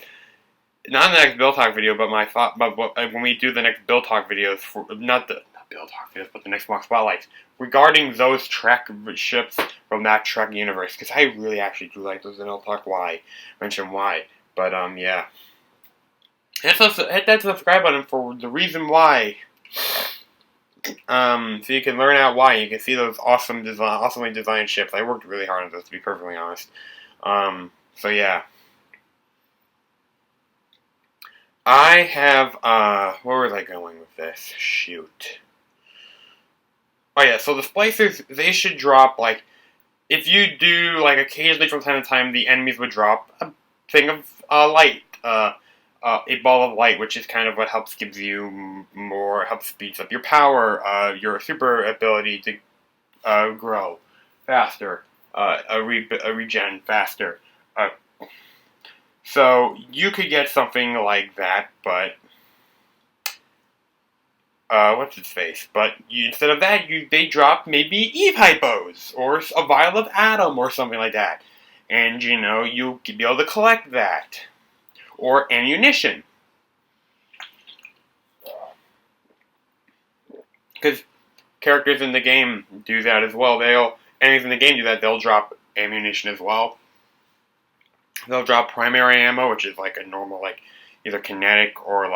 in the next Bill Talk video, but when we do the next Bill Talk videos, not Bill Talk videos, but the next Mock Spotlights, regarding those Trek ships from that Trek universe, because I really actually do like those, and I'll mention why. But yeah, hit that subscribe button for the reason why. So you can learn out why. You can see those awesomely designed ships. I worked really hard on those, to be perfectly honest. So yeah. I have, where was I going with this? Shoot. Oh yeah, so the splicers, they should drop, if you do, occasionally from time to time, the enemies would drop a thing of light, a ball of light, which is kind of what helps speeds up your power, your super ability to grow faster, regen faster. So you could get something like that, but what's its face? But instead of that, they drop maybe Eve hypos or a vial of Atom or something like that, and you could be able to collect that, or ammunition, because characters in the game do that as well. Enemies in the game do that. They'll drop ammunition as well. They'll drop primary ammo, which is a normal, either kinetic or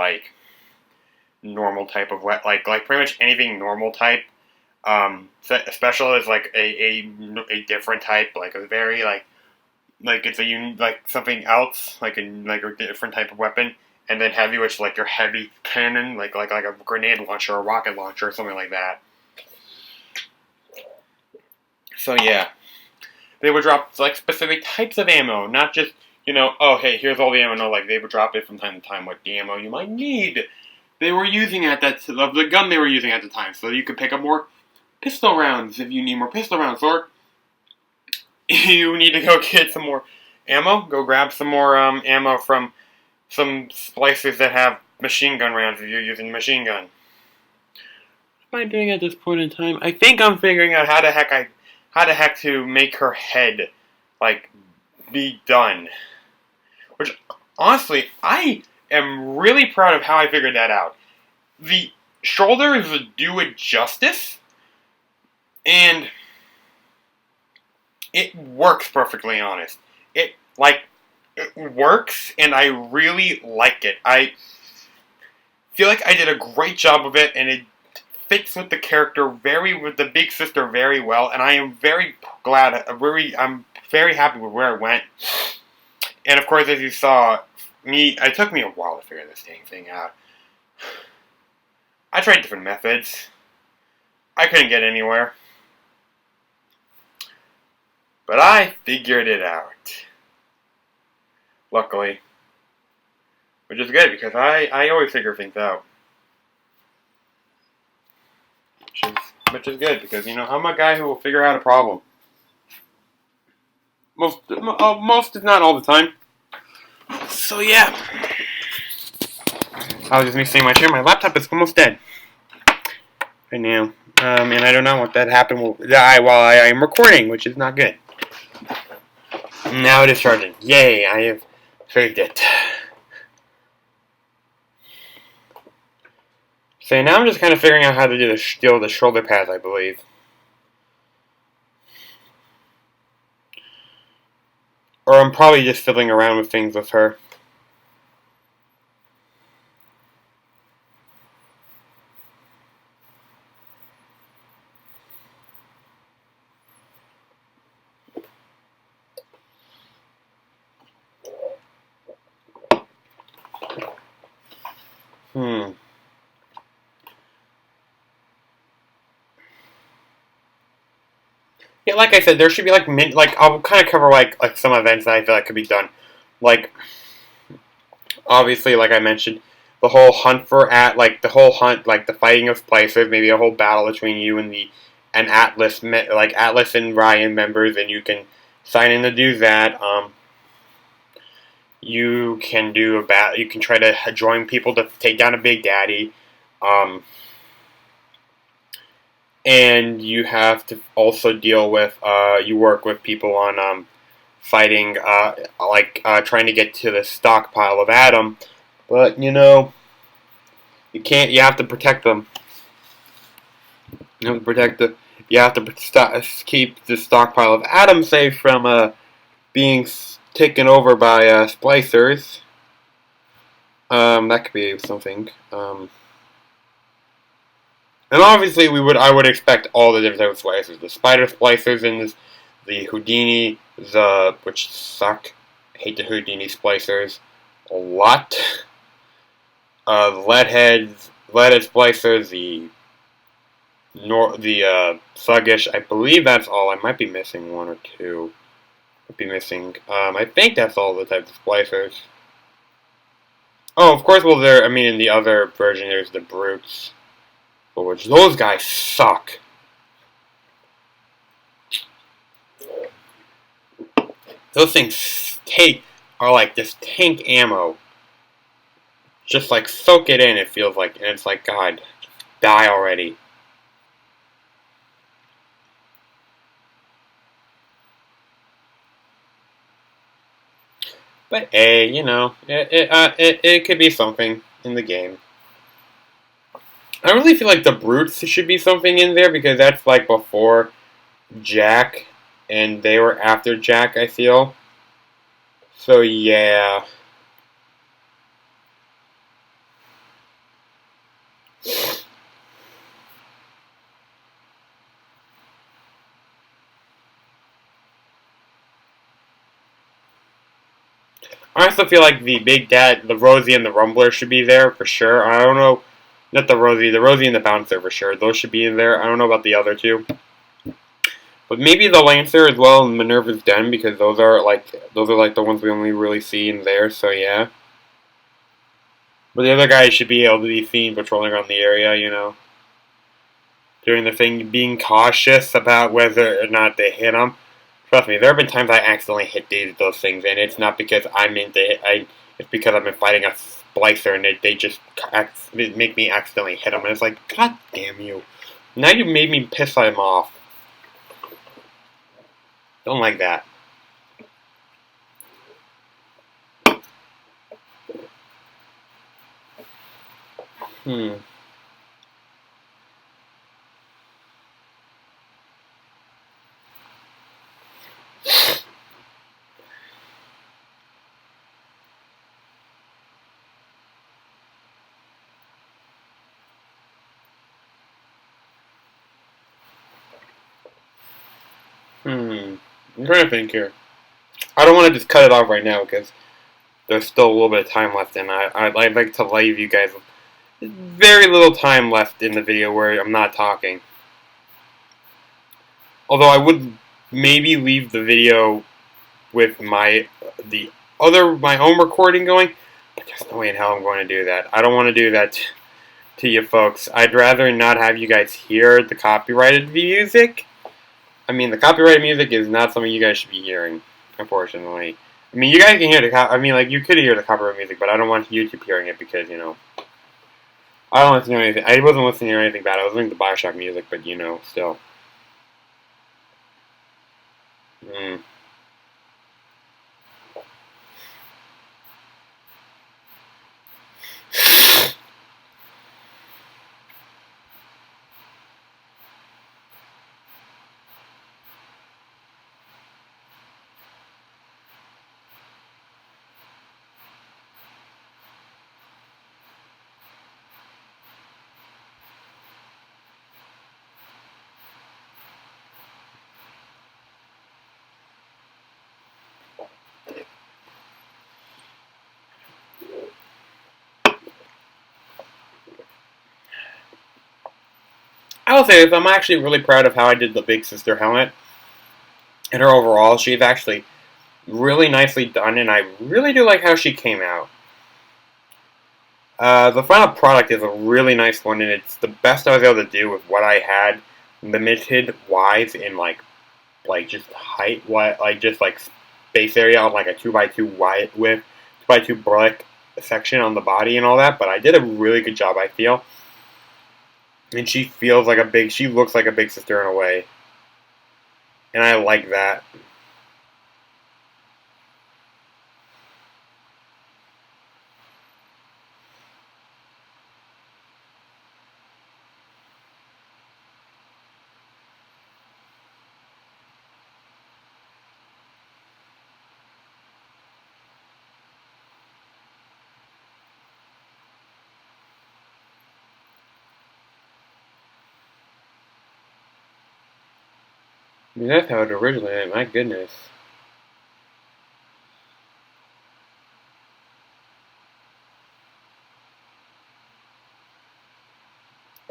normal type of pretty much anything normal type. Special is a different type, a very it's something else, a different type of weapon. and then heavy, which is like your heavy cannon, like a grenade launcher or a rocket launcher or something like that. So yeah, they would drop like specific types of ammo, not just, oh hey, here's all the ammo. No, like they would drop it from time to time what the ammo you might need. They were using of the gun they were using at the time, so you could pick up more pistol rounds if you need more pistol rounds, or you need to go get some more ammo. Go grab some more ammo from some splicers that have machine gun rounds if you're using a machine gun. What am I doing at this point in time? I think I'm figuring out how the heck to make her head like be done. Which honestly, I am really proud of how I figured that out. The shoulders do it justice, and it works perfectly honest. It works, and I really like it. I feel like I did a great job of it, and it fits with the character with the big sister very well, and I am very glad, I'm very happy with where I went. And of course, as you saw, it took me a while to figure this dang thing out. I tried different methods. I couldn't get anywhere. But I figured it out. Luckily. Which is good, because I always figure things out. Which is good, because, I'm a guy who will figure out a problem. Most if not all the time. So, yeah. I was just missing my chair. My laptop is almost dead. Right now. And I don't know what that happened while I am recording, which is not good. Now it is charging. Yay, I have saved it. So now I'm just kind of figuring out how to deal with the shoulder pads, I believe. Or I'm probably just fiddling around with things with her. Yeah, like I said, there should be I'll kind of cover like some events that I feel like could be done. Like, obviously, like I mentioned, the whole hunt the fighting of splicers, maybe a whole battle between you and Atlas, like Atlas and Ryan members, and you can sign in to do that. You can you can try to join people to take down a Big Daddy. And you have to also deal with, you work with people on fighting, trying to get to the stockpile of Adam. But, you have to protect them. You have to keep the stockpile of Adam safe from being taken over by splicers. That could be something. And obviously, I would expect all the different types of splicers. The spider splicers and the Houdini, which suck. I hate the Houdini splicers a lot. The leadhead splicers, the sluggish. I believe that's all. I might be missing one or two. I think that's all the types of splicers. Oh, of course. Well, in the other version, there's the brutes. Which those guys suck. Those things are like just tank ammo. Just like soak it in, it feels like, and it's like, God, die already. But hey, it could be something in the game. I really feel like the brutes should be something in there, because that's like before Jack, and they were after Jack, I feel. So yeah. I also feel like the Big Dad, the Rosie and the Rumbler should be there for sure. I don't know, not the Rosie and the Bouncer for sure. Those should be in there. I don't know about the other two, but maybe the Lancer as well and Minerva's Den because those are like the ones we only really see in there. So yeah, but the other guys should be able to be seen patrolling around the area. Doing the thing, being cautious about whether or not they hit them. Trust me, there have been times I accidentally hit those things, and it's not because I meant to hit. It's because I've been fighting a splicer, and they just make me accidentally hit them, and it's like, God damn you! Now you made me piss them off. Don't like that. Hmm. I'm trying to think here. I don't want to just cut it off right now because there's still a little bit of time left, and I'd like to leave you guys with very little time left in the video where I'm not talking. Although I would maybe leave the video with my own recording going, but there's no way in hell I'm going to do that. I don't want to do that to you folks. I'd rather not have you guys hear the copyrighted music. I mean, the copyrighted music is not something you guys should be hearing, unfortunately. I mean, you guys can hear you could hear the copyrighted music, but I don't want YouTube hearing it because, I don't listen to anything. I wasn't listening to anything bad. I was listening to BioShock music, but, still. Mm. I will say this, I'm actually really proud of how I did the Big Sister helmet. And her overall, she's actually really nicely done, and I really do like how she came out. The final product is a really nice one, and it's the best I was able to do with what I had limited wise in like just height, just like space area on like a 2x2 wide width, 2x2 brick section on the body and all that. But I did a really good job, I feel. And she looks like a big sister in a way, and I like that. I mean, that's how it originally went. My goodness.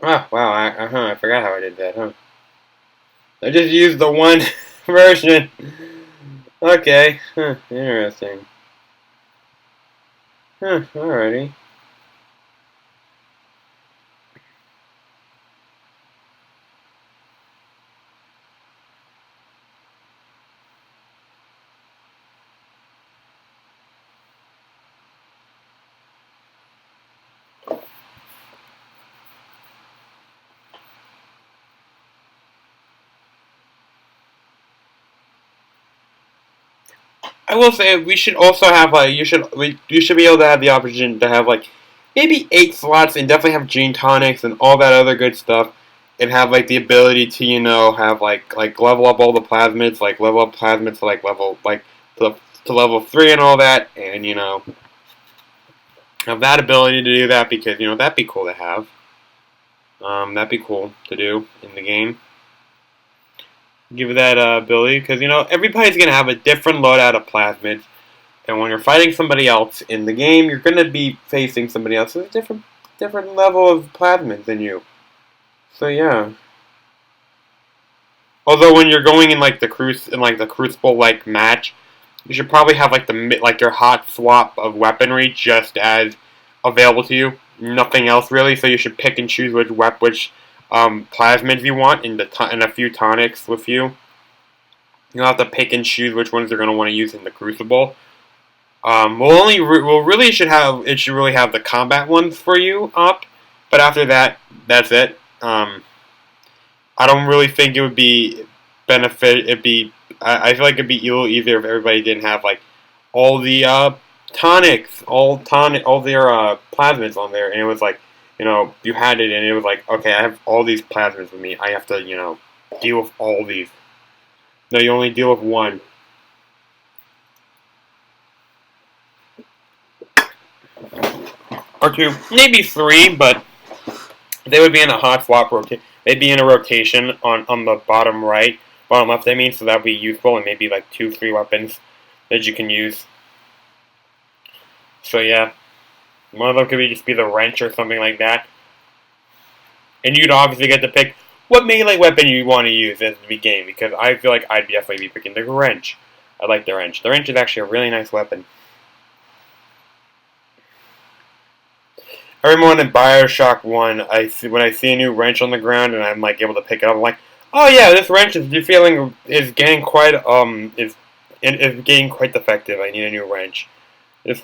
Oh, wow. I forgot how I did that, huh? I just used the one version. Okay. Huh, interesting. Huh, alrighty. I will say we should also have you should be able to have the option to have maybe 8 slots and definitely have gene tonics and all that other good stuff and have the ability to have level up all the plasmids level up plasmids to to level 3 and all that and have that ability to do that because that'd be cool to have. That'd be cool to do in the game. Give that ability because everybody's gonna have a different loadout of plasmids. And when you're fighting somebody else in the game, you're going to be facing somebody else with a different level of plasmids than you. So yeah. Although when you're going in like the Crucible like match, you should probably have like your hot swap of weaponry just as available to you. Nothing else really. So you should pick and choose which plasmids you want and a few tonics with you. You'll have to pick and choose which ones you're going to want to use in the Crucible. It should really have the combat ones for you up, but after that, that's it. I don't really think it would be I feel like it'd be a little easier if everybody didn't have like all the tonics, all their plasmids on there, and it was like, you had it, and it was like, okay, I have all these plasmids with me. I have to, deal with all these. No, you only deal with one. Or two, maybe three, but they would be in a hot swap rotation. They'd be in a rotation on the bottom left, I mean, so that would be useful, and maybe like 2-3 weapons that you can use. So yeah, one of them could just be the wrench or something like that. And you'd obviously get to pick what melee weapon you want to use at the beginning, because I feel like I'd definitely be picking the wrench. I like the wrench. The wrench is actually a really nice weapon. I remember in BioShock 1, when I see a new wrench on the ground and I'm like able to pick it up, I'm like, oh yeah, this wrench is getting quite defective. I need a new wrench.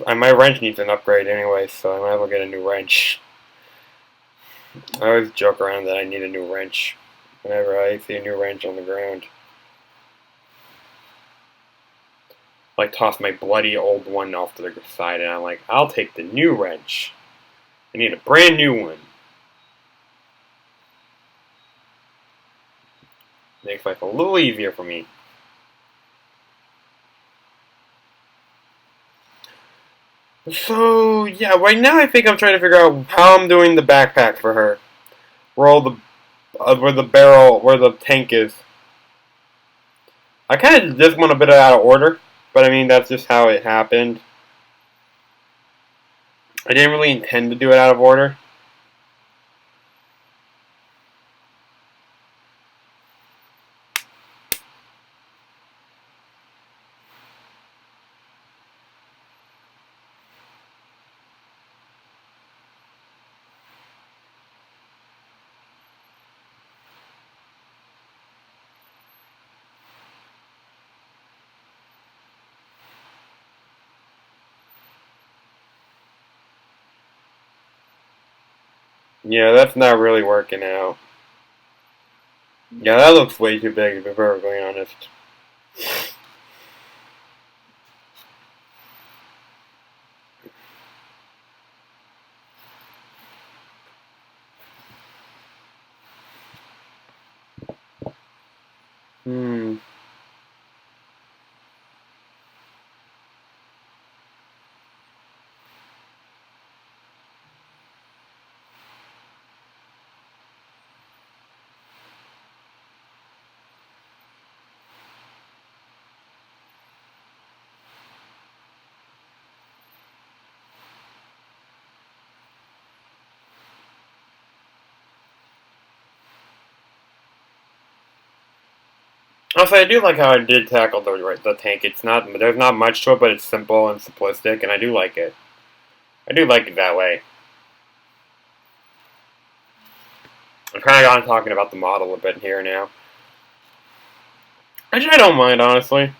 My wrench needs an upgrade anyway, so I might as well get a new wrench. I always joke around that I need a new wrench whenever I see a new wrench on the ground. Like toss my bloody old one off to the side, and I'm like, I'll take the new wrench. I need a brand new one. Makes life a little easier for me. So, yeah, right now I think I'm trying to figure out how I'm doing the backpack for her. Where the tank is. I kind of just went a bit out of order, but I mean, that's just how it happened. I didn't really intend to do it out of order. Yeah, that's not really working out. Yeah, that looks way too big, to be perfectly honest. Also, I do like how I did tackle the tank. There's not much to it, but it's simple and simplistic, and I do like it. I do like it that way. I'm kind of on talking about the model a bit here now. Actually, I don't mind, honestly.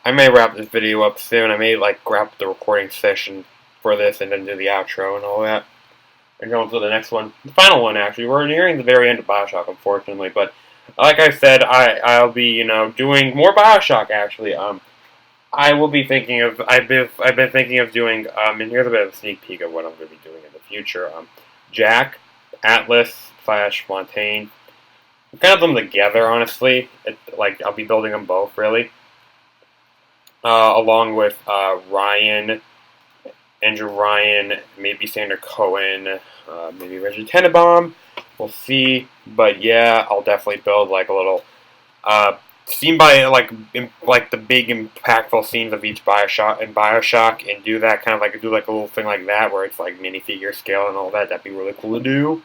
I may wrap this video up soon. I may wrap the recording session for this and then do the outro and all that. And go on to the next one. The final one, actually. We're nearing the very end of BioShock, unfortunately. But like I said, I'll be, doing more BioShock, actually. I will be thinking of, I've been thinking of doing, and here's a bit of a sneak peek of what I'm going to be doing in the future. Jack, Atlas / Fontaine, kind of them together, honestly. Like, I'll be building them both, really. Along with Andrew Ryan, maybe Sander Cohen, maybe Reggie Tenenbaum. We'll see. But yeah, I'll definitely build like a little scene by like the big impactful scenes of each BioShock and do that kind of like do like a little thing like that where it's like minifigure scale and all that. That'd be really cool to do.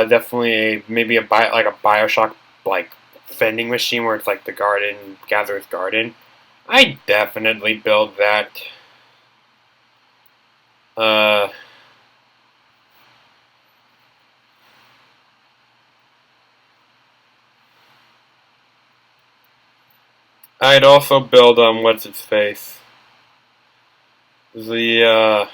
Definitely maybe like a BioShock like vending machine where it's like the gatherer's garden. I definitely build that. I'd also build what's its face? I'm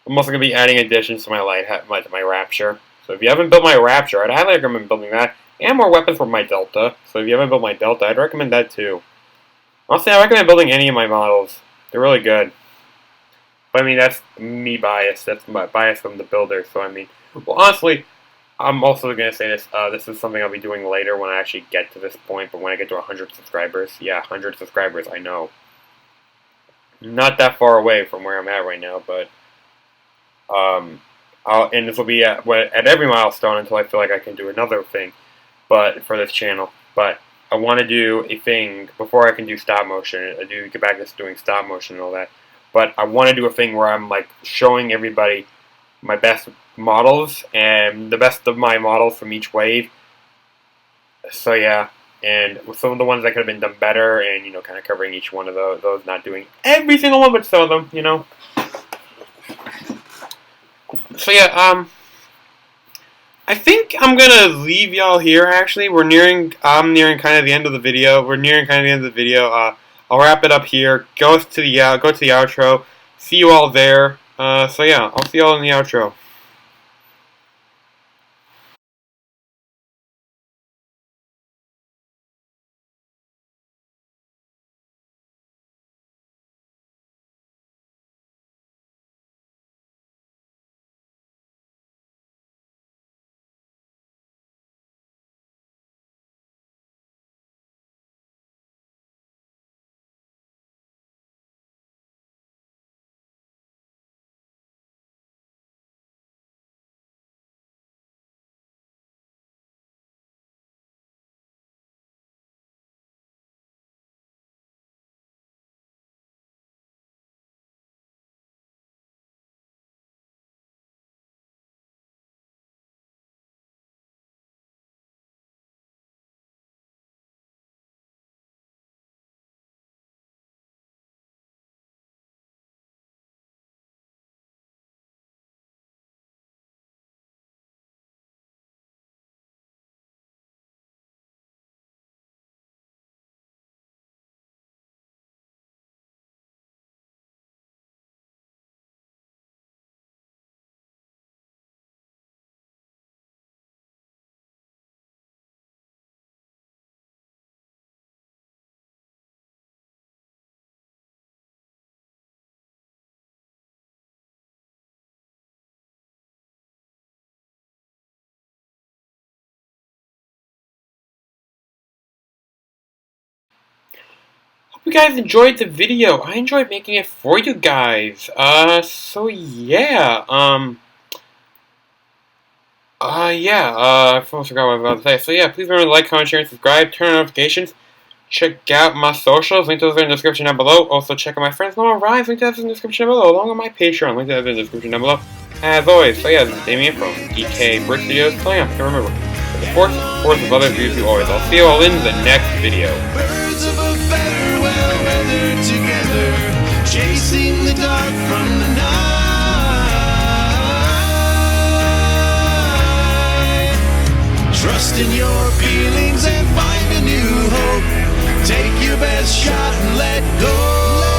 also gonna be adding additions to my Rapture. So if you haven't built my Rapture, I'd highly recommend building that. And more weapons for my Delta. So if you haven't built my Delta, I'd recommend that too. Honestly, I recommend building any of my models. They're really good. But I mean, that's me biased. That's my bias from the builder. So I mean, well, honestly, I'm also gonna say this. This is something I'll be doing later when I actually get to this point. But when I get to 100 subscribers, yeah, 100 subscribers. I know, not that far away from where I'm at right now, but and this will be at every milestone until I feel like I can do another thing, but for this channel. But I want to do a thing before I can do stop motion. I do get back to doing stop motion and all that. But I want to do a thing where I'm like showing everybody my best models and the best of my models from each wave. So yeah, and with some of the ones that could have been done better, and you know, kind of covering each one of those, not doing every single one, but some of them, you know. So yeah, I think I'm gonna leave y'all here. Actually, I'm nearing kind of the end of the video. I'll wrap it up here. Go to the outro. See you all there. So yeah, I'll see y'all in the outro. Hope you guys enjoyed the video. I enjoyed making it for you guys. So yeah, I almost forgot what I was about to say. So yeah, please remember to like, comment, share, and subscribe. Turn on notifications. Check out my socials. Link to those in the description down below. Also check out my friends Noah Rise. Link to those in the description down below. Along with my Patreon. Link to those in the description down below. As always, so yeah, this is Damien from DKBrickStudios. So yeah, remember, the force of others views you always. I'll see you all in the next video. Birds of a feather well weathered together, chasing the dark from the night. Trust in your feelings and find a new hope. Take your best shot and let go.